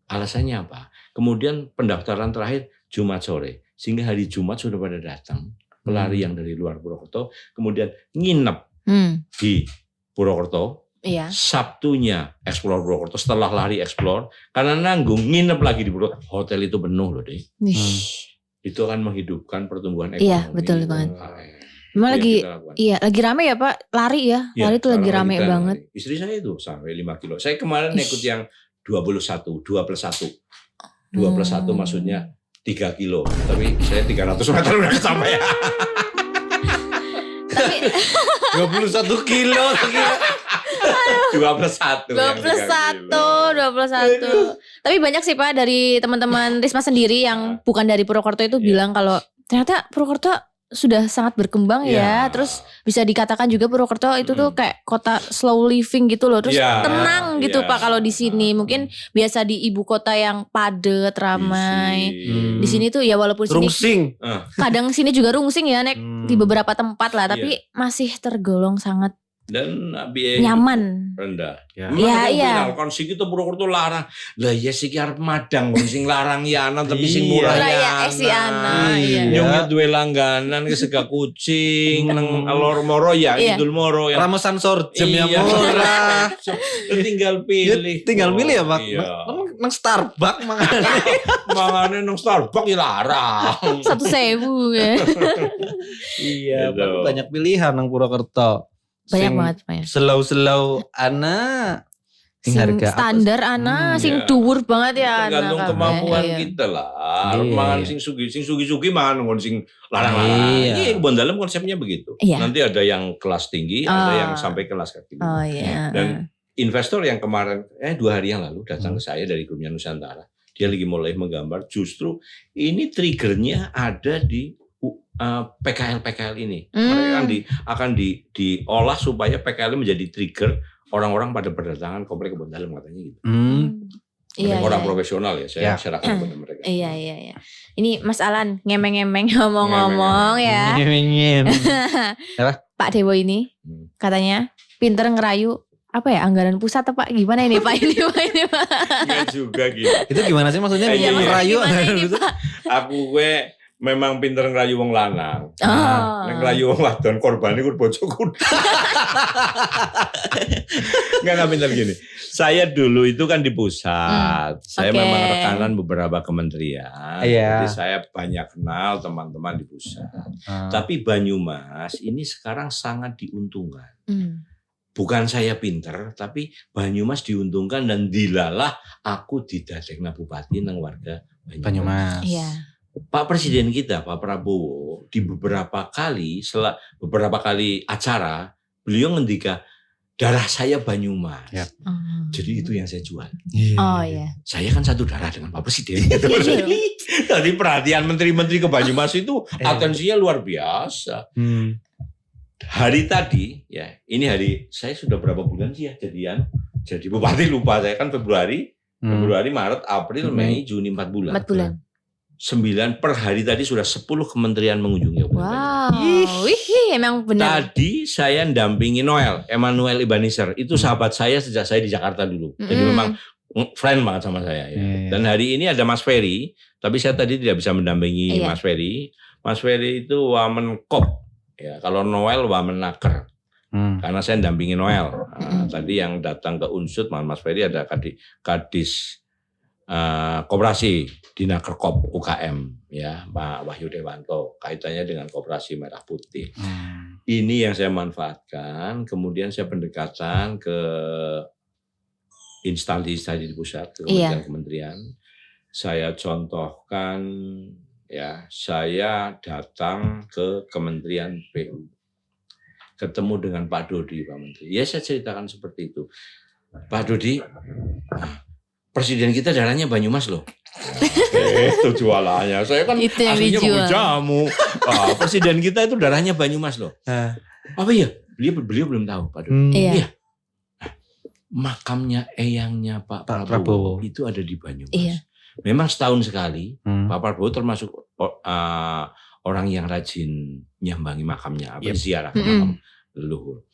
Alasannya apa? Kemudian pendaftaran terakhir Jumat sore. Sehingga hari Jumat sudah pada datang. Pelari yang dari luar Purwokerto. Kemudian nginep Hmm. di Purwokerto. Iya. Sabtunya explore Purwokerto. Setelah lari explore. Karena nanggung nginep lagi di Purwokerto. Hotel itu penuh loh deh. Wish. Itu akan menghidupkan pertumbuhan ekonomi. Iya, betul banget. UMKM. Memang Itu lagi yang kita lakukan. iya, lagi rame ya Pak, lari ya. Ya, Lari tuh lagi sekarang rame kita banget. lari. Istri saya itu sampai 5 kilo. Saya kemarin ikut yang 21, 2+1. 2+1 maksudnya 3 kilo. Tapi saya 300 meter udah kesampaian. Tapi 21 kilo. 2+1. 21. Tapi banyak sih Pak dari teman-teman Risma sendiri yang bukan dari Purwokerto itu bilang kalau ternyata Purwokerto sudah sangat berkembang ya. Terus bisa dikatakan juga Purwokerto itu tuh kayak kota slow living gitu loh. Terus tenang gitu Pak kalau di sini. Mungkin biasa di ibu kota yang padat, ramai. Di sini tuh ya walaupun sini Rungsing. kadang sini juga rungsing ya Nek di beberapa tempat lah, tapi masih tergolong sangat Dan biaya nyaman. rendah. Ya. Iya. Kon sing itu Purwokerto larang. Lah ya sik arep madang kon sing larang ya ana tapi sing Iya. murah Murah ya, ya. si ana, iya. Nyungnya duwe langganan ke sega kucing nang Lor Moro ya, Iya. Kidul Moro ya. Ramesan Sorjem yang Iya. murah. Tinggal pilih. Tinggal pilih ya Pak. Iya. Nang Starbucks makanya. Mangane nang Starbucks ya larang. 1.000 ya. Iya, Gitu. Pak, banyak pilihan nang Purwokerto. Banyak Sing banget Pak ya. Slow anak. Sing Sing harga apa? standar ana, sing Iya. dhuwur banget ya ana. Tergantung kabeh. kemampuan Iya. kita lah. Iya. Mangan sing sugi mangan ngon sing larang-larang. Iya. Ini kebun dalam konsepnya begitu. Iya. Nanti ada yang kelas tinggi, ada yang sampai kelas kaki lima. Oh iya. Dan investor yang kemarin 2 hari yang lalu datang ke saya dari grupnya Nusantara. Dia lagi mulai menggambar justru ini triggernya ada di PKL ini. Mereka akan diolah supaya PKL menjadi trigger orang-orang pada berdatangan komplek kebun dalam katanya gitu. Iya, Orang iya. profesional ya, saya serahkan kepada mereka. Iya. Ini Mas Alan ngemeng-ngemeng ngomong-ngomong ya. Ngem. Pak Dewo ini katanya pinter ngerayu apa ya anggaran pusat apa gimana ini Pak ini Pak ini Pak. Enggak juga gitu. Itu gimana sih maksudnya? Iya, Merayu gimana ini, Pak? Aku gue memang pinter ngerayu wong lanang. Oh. Nek ngerayu wong wadon korban iku bojoku. Enggak pinter gini. Saya dulu itu kan di pusat. Saya Oke. memang rekanan beberapa kementerian. Iya. Jadi saya banyak kenal teman-teman di pusat. Tapi Banyumas ini sekarang sangat diuntungkan. Bukan saya pinter, tapi Banyumas diuntungkan dan dilalah aku didadekna bupati nang warga Banyumas. Banyumas. Iya. Pak Presiden kita, Pak Prabowo, di beberapa kali acara, beliau ngendika darah saya Banyumas. Ya. Jadi itu yang saya jual. Oh iya. Saya kan satu darah dengan Pak Presiden. Jadi perhatian menteri-menteri ke Banyumas itu atensinya luar biasa. Hari tadi, ya ini hari saya sudah berapa bulan sih ya jadian. Jadi bupati lupa saya kan Februari, Maret, April, Mei, Juni 4 bulan. 4 bulan. 9 per hari tadi sudah 10 kementerian mengunjungi. Wow. Wih, emang benar. Tadi saya dampingi Noel, Emmanuel Ebenezer. Itu sahabat saya sejak saya di Jakarta dulu. Jadi memang friend banget sama saya. Ya. Dan hari ini ada Mas Ferry, tapi saya tadi tidak bisa mendampingi Mas Ferry. Mas Ferry itu Wamenkop. Ya, kalau Noel Wamenaker. Karena saya dampingi Noel. Tadi yang datang ke Unsud, Mas Ferry ada Kadis Koperasi Dinakerkop UKM ya Pak Wahyu Dewanto kaitannya dengan Koperasi Merah Putih. Ini yang saya manfaatkan, kemudian saya pendekatan ke instansi di pusat, ke kementerian. Saya contohkan ya, saya datang ke Kementerian PU. Ketemu dengan Pak Dodi, Pak Menteri. Ya saya ceritakan seperti itu. Pak Dodi, Presiden kita darahnya Banyumas loh. Itu jualannya. Saya kan itu yang aslinya dijual. jamu. Presiden kita itu darahnya Banyumas loh. Apa ya? Beliau belum tahu Pak Dodi. Iya. Makamnya eyangnya Pak Prabowo itu ada di Banyumas. Iya. Memang setahun sekali Pak Prabowo termasuk orang yang rajin nyambangi makamnya, ziarah ke makam leluhur.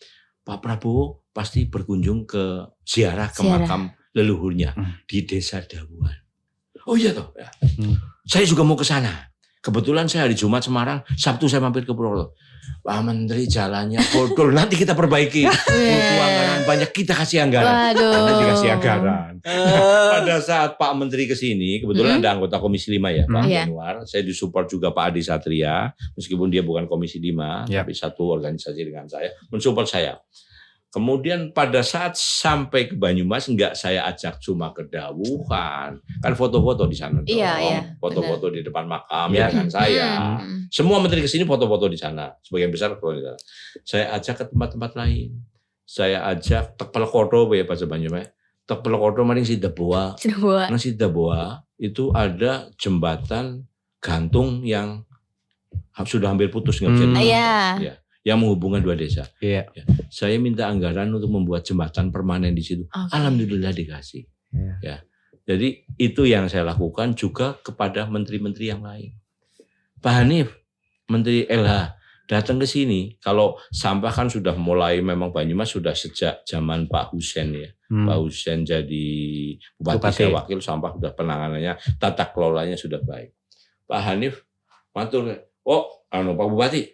Pak Prabowo pasti berkunjung ke ziarah ke makam leluhurnya di Desa Dawuan. Oh iya toh. Ya. Saya juga mau ke sana. Kebetulan saya hari Jumat Semarang, Sabtu saya mampir ke Purwokerto. Pak Menteri jalannya bodol, nanti kita perbaiki. Butuh anggaran banyak, kita kasih anggaran. Waduh. Nanti dikasih anggaran. Pada saat Pak Menteri kesini, kebetulan ada anggota Komisi 5 ya, Pak Iya. Januar. Saya disupport juga Pak Adi Satria, meskipun dia bukan Komisi 5, Ya. tapi satu organisasi dengan saya, mensupport saya. Kemudian pada saat sampai ke Banyumas, enggak saya ajak cuma ke Dawuhan. Kan foto-foto di sana dong. Iya, iya, Foto-foto di depan makam Iya. dengan saya. Hmm. Semua menteri kesini foto-foto di sana. Sebagian besar foto di sana. Saya ajak ke tempat-tempat lain. Saya ajak Tek Pelekoto ya bahasa Banyumas. Tek Pelekoto maring Sidaboa. Sudah buat. Nah Sidaboa itu ada jembatan gantung yang sudah hampir putus nggak bisa dipakai. Iya. Ya, yang menghubungkan dua desa. Iya. Saya minta anggaran untuk membuat jembatan permanen di situ. Oke. Alhamdulillah dikasih. Iya. Ya. Jadi itu yang saya lakukan juga kepada menteri-menteri yang lain. Pak Hanif, Menteri LH, datang ke sini. Kalau sampah kan sudah mulai, memang Banyumas sudah sejak zaman Pak Husen ya. Pak Husen jadi bupati, saya wakil, sampah sudah penanganannya, tata kelolanya sudah baik. Pak Hanif, matur, Pak Bupati,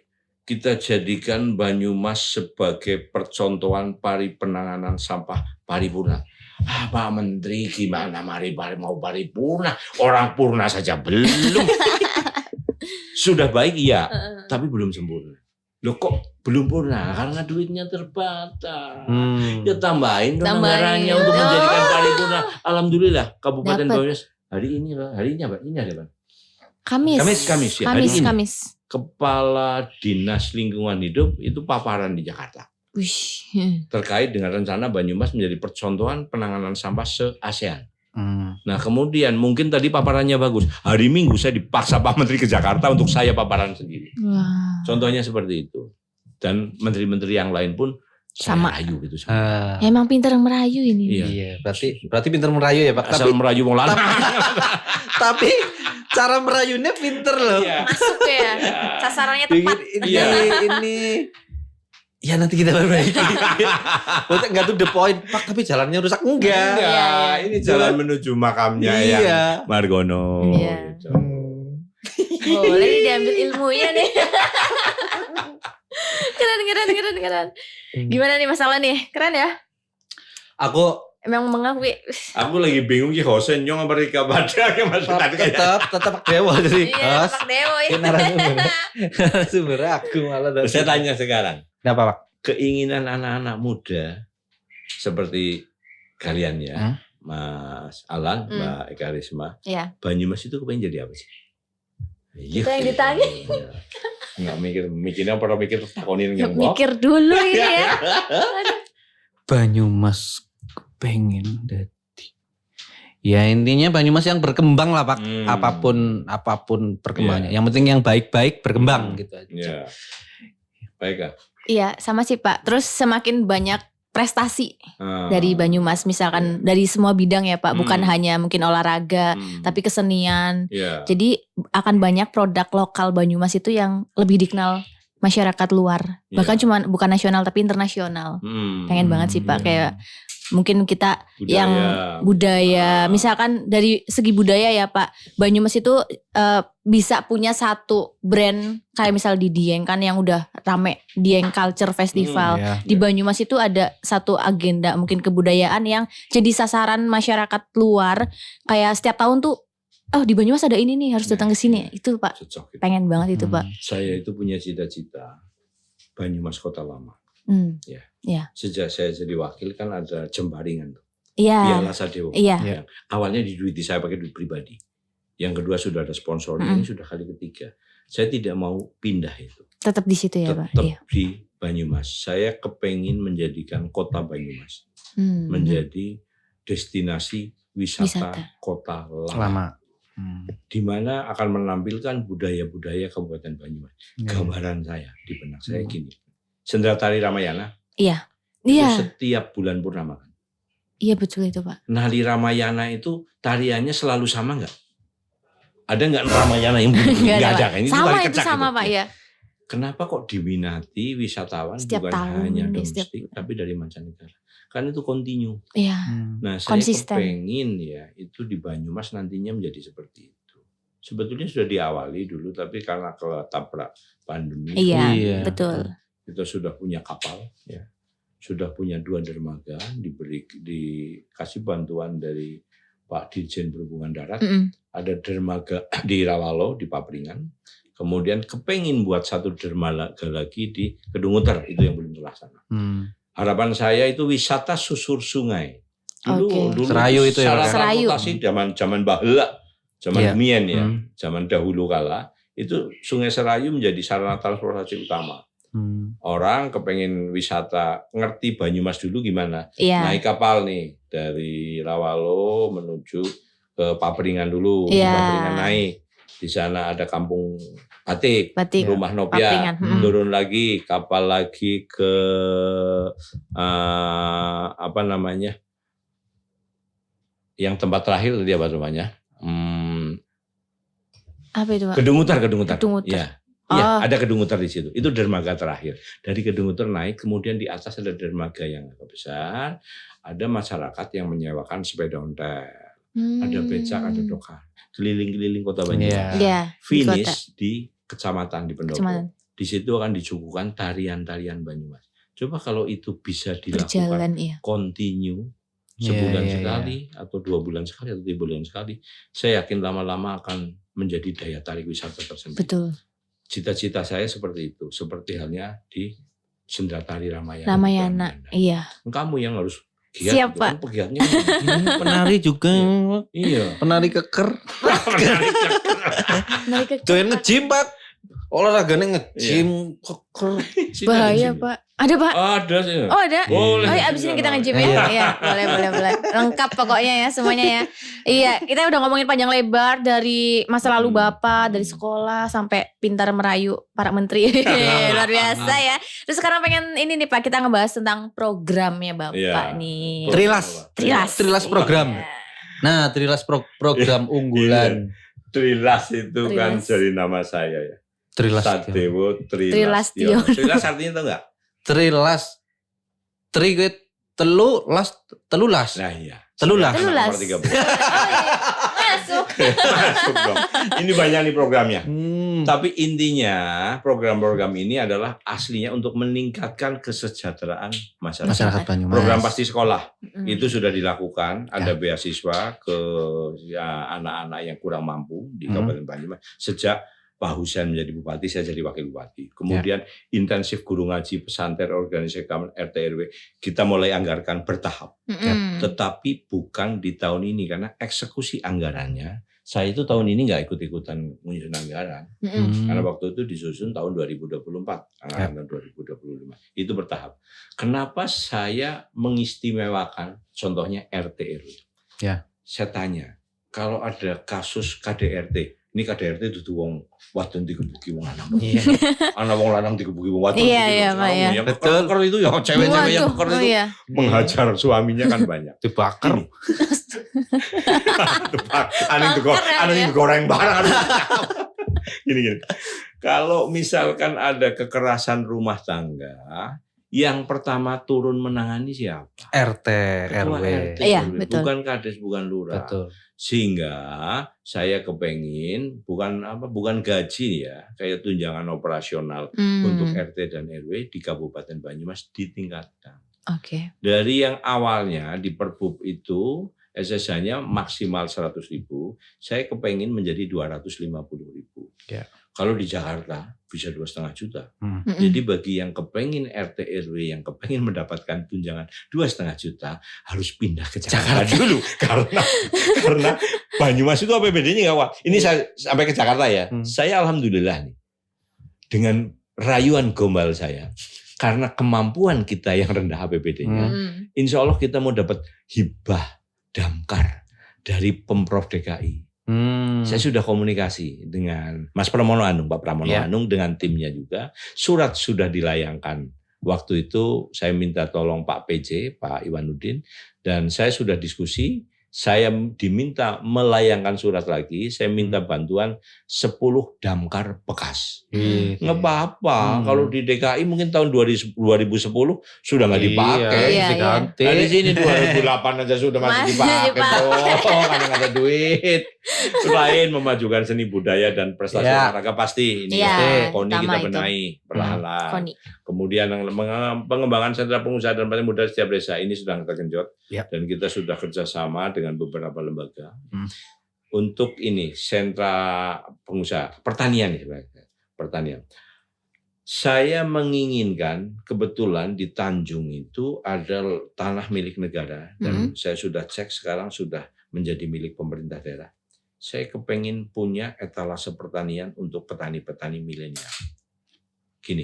kita jadikan Banyumas sebagai percontohan penanganan sampah paripurna. Pak Menteri gimana mau paripurna? Orang purna saja belum. Sudah baik iya, tapi belum sempurna. Loh kok belum purna? Karena duitnya terbatas. Ya tambahin dong anggarannya untuk menjadikan paripurna. Alhamdulillah Kabupaten Banyumas hari ini apa? Ini ada Bang. Kamis ya. Hari ini. Kamis. Kepala Dinas Lingkungan Hidup itu paparan di Jakarta. Wih. Terkait dengan rencana Banyumas menjadi percontohan penanganan sampah se-ASEAN. Nah kemudian mungkin tadi paparannya bagus. Hari Minggu saya dipaksa Pak Menteri ke Jakarta untuk saya paparan sendiri. Wah. Contohnya seperti itu. Dan menteri-menteri yang lain pun Sama. saya rayu gitu. Emang pinter merayu ini. Iya. Iya, berarti pinter merayu ya Pak. Asal merayu wong lanang. Tapi cara merayunya pinter loh. Iya. Masuk ya. Sasarannya tepat. Ini ya nanti kita perbaiki. Maksudnya enggak tuh the point, Pak, tapi jalannya rusak enggak. Iya. Ini jalan menuju makamnya Iya. yang Margono. Iya. Gitu. Boleh nih diambil ilmunya nih. Keren. Gimana nih masalah nih? Keren ya? Aku Emang mengakui. Aku lagi bingung ki Hosen nyong apa Rika Badra ke Mas tadi kayak. tetap dewa jadi. Iya, Pak Dewo ya. Narasumber aku malah dari. Saya tanya sekarang. Kenapa Pak? Keinginan anak-anak muda seperti kalian ya, Mas Alan, Mbak Eka Risma, Iya. Banyumas itu kepengen jadi apa sih? Itu yang ditanya. Nggak mikirnya pernah mikir terus takonin yang Mikir dulu ini ya. Banyumas pengen jadi. Ya intinya Banyumas yang berkembang lah Pak. Apapun perkembangannya. Yang penting yang baik-baik berkembang gitu aja. Ya. Baik Kak. Iya, sama sih Pak. Terus semakin banyak prestasi dari Banyumas, misalkan dari semua bidang ya Pak, bukan hanya mungkin olahraga, tapi kesenian. Yeah. Jadi akan banyak produk lokal Banyumas itu yang lebih dikenal masyarakat luar. Bahkan cuma bukan nasional tapi internasional. Pengen banget sih Pak, kayak mungkin kita yang budaya, misalkan dari segi budaya ya Pak, Banyumas itu bisa punya satu brand kayak misal di Dieng kan yang udah rame, Dieng Culture Festival. Di Banyumas itu ada satu agenda mungkin kebudayaan yang jadi sasaran masyarakat luar, kayak setiap tahun tuh di Banyumas ada ini nih, harus datang ke sini. Itu Pak, Cocok, gitu. Pengen banget itu Pak. Saya itu punya cita-cita Banyumas Kota Lama. Sejak saya jadi wakil kan ada jembaringan tuh. Iya. Piala Sadewo. Iya. Awalnya saya pakai duit pribadi. Yang kedua sudah ada sponsor. Ini sudah kali ketiga. Saya tidak mau pindah itu. Tetap di situ ya Pak. Tetap di Banyumas. Saya kepengin menjadikan kota Banyumas menjadi destinasi wisata kota lama. Di mana akan menampilkan budaya-budaya Kabupaten Banyumas. Gambaran saya di benak saya gini. Sendera Tari Ramayana. Iya. Itu setiap bulan purnama kan. Iya betul itu Pak. Nali Ramayana itu tariannya selalu sama nggak? Ada nggak Ramayana yang nggak ada kan? Sama itu sama Pak ya. Kenapa kok diminati wisatawan setiap bukan tahun, hanya domestik tapi dari mancanegara? Kan itu kontinu. Iya. Nah saya konsisten. kepengen ya itu di Banyumas nantinya menjadi seperti itu. sebetulnya sudah diawali dulu, tapi karena ketabrak pandemi, Iya, betul. kita sudah punya kapal, ya, sudah punya 2 dermaga, dikasih bantuan dari Pak Dirjen Perhubungan Darat, ada dermaga di Rawalo di Papringan, kemudian kepengin buat 1 dermaga lagi di Kedungmuter, itu yang belum terlaksana. Harapan saya itu wisata susur sungai. Dulu Serayu itu ya, sarana transportasi zaman baheula, zaman Mien ya, zaman dahulu kala itu Sungai Serayu menjadi sarana transportasi utama. Orang kepengen wisata, ngerti Banyumas dulu gimana? Naik kapal nih dari Rawalo menuju ke Papringan dulu, Papringan naik. Di sana ada kampung batik, rumah Nopia, turun lagi kapal lagi ke yang tempat terakhir tadi apa namanya? Apa itu, Pak? Kedungmuter. Iya. Iya, ada Kedungmuter di situ. Itu dermaga terakhir. Dari Kedungmuter naik, kemudian di atas ada dermaga yang agak besar. Ada masyarakat yang menyewakan sepeda ontel. Ada becak, ada dokar. Keliling-keliling kota Banyumas. Finish di kecamatan di Pendopo. Di situ akan disuguhkan tarian-tarian Banyumas. Coba kalau itu bisa dilakukan continue sebulan sekali atau 2 bulan sekali atau 3 bulan sekali, saya yakin lama-lama akan menjadi daya tarik wisata tersendiri. Betul. Cita-cita saya seperti itu, seperti halnya di Sendratari Ramayana. Iya. Kamu yang harus giat. Siap, Pak. Pegiatnya penari juga. Iya. Penari keker. Penari keker. Doyan nge-gym, Pak. Olahraganya nge-gym keker. Bahaya, Pak. Ada, Pak? Ada sih. Oh, ada? Boleh. Oh, ya, abis ini kita nge-gym ya? Iya, boleh. Lengkap pokoknya ya, semuanya ya. Iya, kita udah ngomongin panjang lebar dari masa lalu Bapak, dari sekolah sampai pintar merayu para menteri. Luar biasa ya. Terus sekarang pengen ini nih Pak, kita ngebahas tentang programnya Bapak nih. Trilas program. Nah, Trilas program unggulan. Trilas itu kan jadi nama saya ya. Trilas Sadewo Trilas. Trilas artinya tahu enggak? Trilas. Gue telulas. Nah iya. Telulas. Nomor 30. Masuk dong. Ini banyak nih programnya. Tapi intinya program-program ini adalah aslinya untuk meningkatkan kesejahteraan masyarakat Banyumas. Program Pasti Sekolah itu sudah dilakukan. Ada beasiswa ke anak-anak yang kurang mampu di Kabupaten Banyumas sejak Pak Husein menjadi bupati, saya jadi wakil bupati. Kemudian intensif guru ngaji, pesantren, organisasi RT RW kita mulai anggarkan bertahap. Tetapi bukan di tahun ini karena eksekusi anggarannya. Saya itu tahun ini nggak ikut-ikutan menyusun anggaran. Karena waktu itu disusun tahun 2024, anggaran tahun 2025. Itu bertahap. Kenapa saya mengistimewakan contohnya RT RW? Saya tanya, kalau ada kasus KDRT, ini KDRT itu wong wadon dikebuki wong lanang. Anak wong lanang dikebuki wong wadon. Iya, Pak ya. Betul. Keker itu ya cewek-cewek yang keker itu menghajar suaminya kan banyak. Dibakar. Aneh digoreng barang. Gini. Kalau misalkan ada kekerasan rumah tangga, yang pertama turun menangani siapa? RT, RW. Iya, betul. Bukan kades, bukan lurah. Betul. Sehingga saya kepengin bukan gaji ya, kayak tunjangan operasional untuk RT dan RW di Kabupaten Banyumas ditingkatkan. Dari yang awalnya di Perbup itu SSH-nya maksimal 100.000, saya kepengin menjadi 250.000. Kalau di Jakarta bisa 2,5 juta. Jadi bagi yang kepengin RT RW yang kepengin mendapatkan tunjangan 2,5 juta harus pindah ke Jakarta dulu karena Banyumas itu APBD-nya nggak kuat. Ini saya sampai ke Jakarta ya. Saya alhamdulillah nih dengan rayuan gombal saya karena kemampuan kita yang rendah APBD-nya, insya Allah kita mau dapat hibah damkar dari Pemprov DKI. Saya sudah komunikasi dengan Mas Pramono Anung, Pak Pramono Anung dengan timnya juga. Surat sudah dilayangkan. Waktu itu saya minta tolong Pak PJ, Pak Iwanuddin, dan saya sudah diskusi. saya diminta melayangkan surat lagi, saya minta bantuan 10 damkar bekas. Nggak apa-apa, kalau di DKI mungkin tahun 2010 sudah nggak dipakai. Iya, diganti. Nah, di sini 2008 aja sudah masih dipakai. Karena nggak ada duit. Selain memajukan seni budaya dan prestasi olahraga pasti ini KONI kita benahi perlahan-lahan. KONI. Kemudian pengembangan sentra pengusaha dan petani muda setiap desa ini sudah kita genjot dan kita sudah kerjasama dengan beberapa lembaga untuk ini sentra pengusaha pertanian pertanian. Saya menginginkan kebetulan di Tanjung itu ada tanah milik negara dan saya sudah cek sekarang sudah menjadi milik pemerintah daerah. Saya kepengen punya etalase pertanian untuk petani-petani milenial. Gini,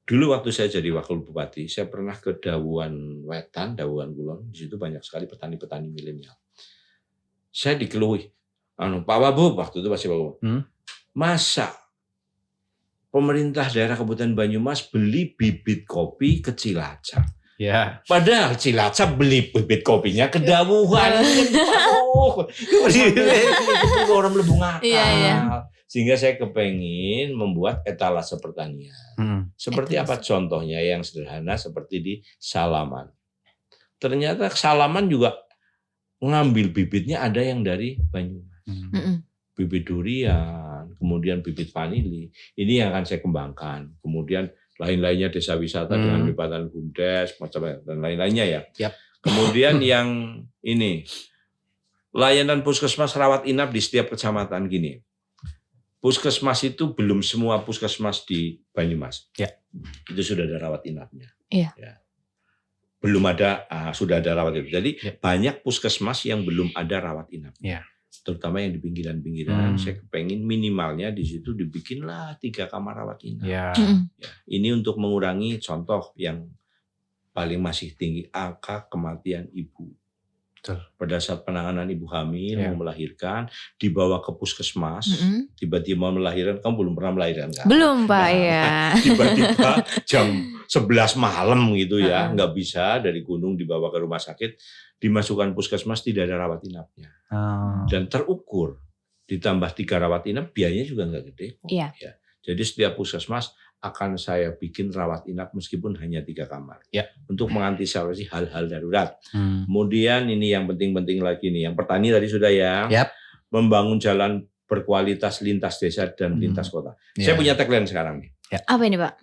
dulu waktu saya jadi wakil bupati, saya pernah ke Dawuan Wetan, Dawuan Kulon. Di situ banyak sekali petani-petani milenial. Saya dikeluhi, Pak Wabub waktu itu masih Pak Wabub. Masa pemerintah daerah Kabupaten Banyumas beli bibit kopi ke Cilacap? Ya. Padahal Cilacap beli bibit kopinya ke Dawuan. Orang melebung akal. Sehingga saya kepengin membuat etalase pertanian. Seperti apa contohnya yang sederhana seperti di Salaman. Ternyata Salaman juga ngambil bibitnya ada yang dari Banyumas. Bibit durian, kemudian bibit vanili. Ini yang akan saya kembangkan. Kemudian lain-lainnya desa wisata dengan Liputan BUMDes, macam dan lain-lainnya ya. Kemudian yang ini layanan puskesmas rawat inap di setiap kecamatan gini. Puskesmas itu belum semua puskesmas di Banyumas. Itu sudah ada rawat inapnya. Ya. Belum ada, sudah ada rawat inap. Jadi banyak puskesmas yang belum ada rawat inap. Terutama yang di pinggiran-pinggiran. Saya kepengen minimalnya di situ dibikinlah 3 kamar rawat inap. Ini untuk mengurangi contoh yang paling masih tinggi, angka kematian ibu. Pada saat penanganan ibu hamil mau melahirkan, dibawa ke puskesmas, tiba-tiba mau melahirkan, kamu belum pernah melahirkan kan? Belum Pak, ya. Tiba-tiba jam 11 malam gitu ya, nggak bisa dari gunung dibawa ke rumah sakit, dimasukkan puskesmas tidak ada rawat inapnya. Dan terukur, ditambah 3 rawat inap, biayanya juga nggak gede. Ya. Jadi setiap puskesmas akan saya bikin rawat inap meskipun hanya 3 kamar. Untuk mengantisipasi hal-hal darurat. Kemudian ini yang penting-penting lagi nih, yang petani tadi sudah ya. Membangun jalan berkualitas lintas desa dan lintas kota. Saya punya tagline sekarang nih. Apa ini Pak?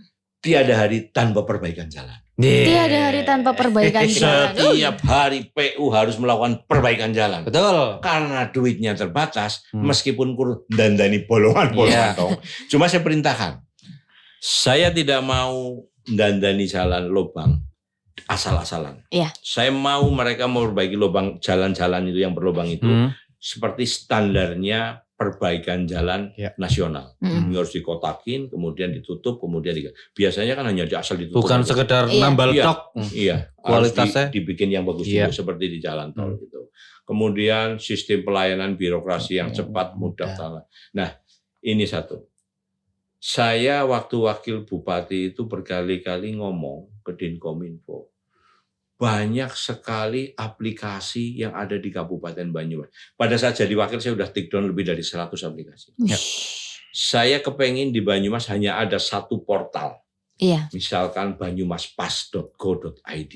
Tiada hari tanpa perbaikan jalan. Tiada hari tanpa perbaikan jalan. Setiap hari PU harus melakukan perbaikan jalan. Betul. Karena duitnya terbatas, meskipun dandani bolongan-bolongan dong. Cuma saya perintahkan, saya tidak mau dandani jalan lubang asal-asalan. Saya mau mereka memperbaiki lubang jalan-jalan itu yang berlubang itu seperti standarnya perbaikan jalan nasional. Ini harus dikotakin, kemudian ditutup, kemudian biasanya kan hanya asal ditutup. Bukan sekedar nambal tok. Kualitasnya dibikin yang bagus juga seperti di jalan tol gitu. Kemudian sistem pelayanan birokrasi yang cepat, mudah. Nah, ini satu. Saya waktu wakil bupati itu berkali-kali ngomong ke Dinkominfo. Banyak sekali aplikasi yang ada di Kabupaten Banyumas. Pada saat jadi wakil saya sudah take down lebih dari 100 aplikasi. Saya kepengen di Banyumas hanya ada 1 portal. Misalkan banyumaspas.go.id.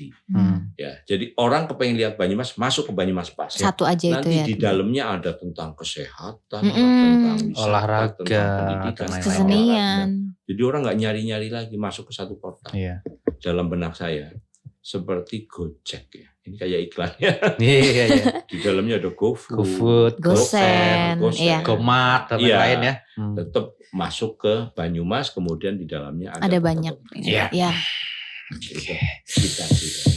Ya, jadi orang kepengen lihat Banyumas, masuk ke Banyumas Pas. Satu aja nanti itu ya. Nanti di dalamnya ada tentang kesehatan, tentang wisata, olahraga, tentang pendidikan, kesenian. Jadi orang nggak nyari-nyari lagi masuk ke 1 portal. Dalam benak saya seperti Gojek ya. Ini kayak iklannya. Di dalamnya ada GoFood, GoSend, GoMart dan lain-lain ya. Tetap masuk ke Banyumas, kemudian di dalamnya ada banyak.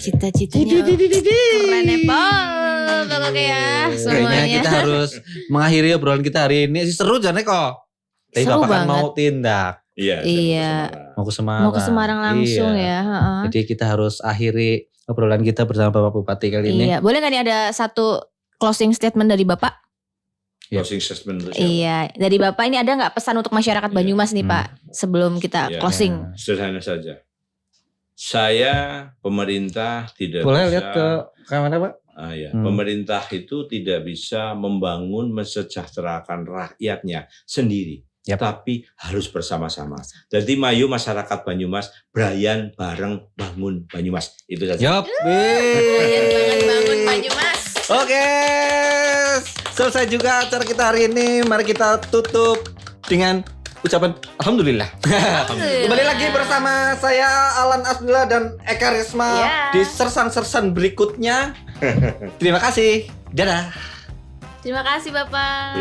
Cita-citanya keren ya Paul, kalau kayak semuanya. Kayaknya kita harus mengakhiri obrolan kita hari ini. Seru jane kok. Tapi Seru Bapak kan banget. mau tindak. Mau ke Semarang langsung ya. Jadi kita harus akhiri obrolan kita bersama Bapak Bupati kali ini. Boleh nggak nih ada satu closing statement dari Bapak? Closing statement untuk siapa? Dari Bapak ini ada nggak pesan untuk masyarakat Banyumas nih Pak sebelum kita closing? Sederhana saja. Saya pemerintah tidak boleh bisa. Lihat ke kamera Pak. Pemerintah itu tidak bisa membangun mensejahterakan rakyatnya sendiri. Yap. Tapi harus bersama-sama. Jadi mayu masyarakat Banyumas, Brian bareng bangun Banyumas. Itu saja. Yup. Kalian banget bangun Banyumas. Oke, selesai juga acara kita hari ini. Mari kita tutup dengan ucapan Alhamdulillah. Kembali lagi bersama saya Alan Asdullah dan Eka Risma di sersan-sersan berikutnya. Terima kasih. Dadah. Terima kasih Bapak.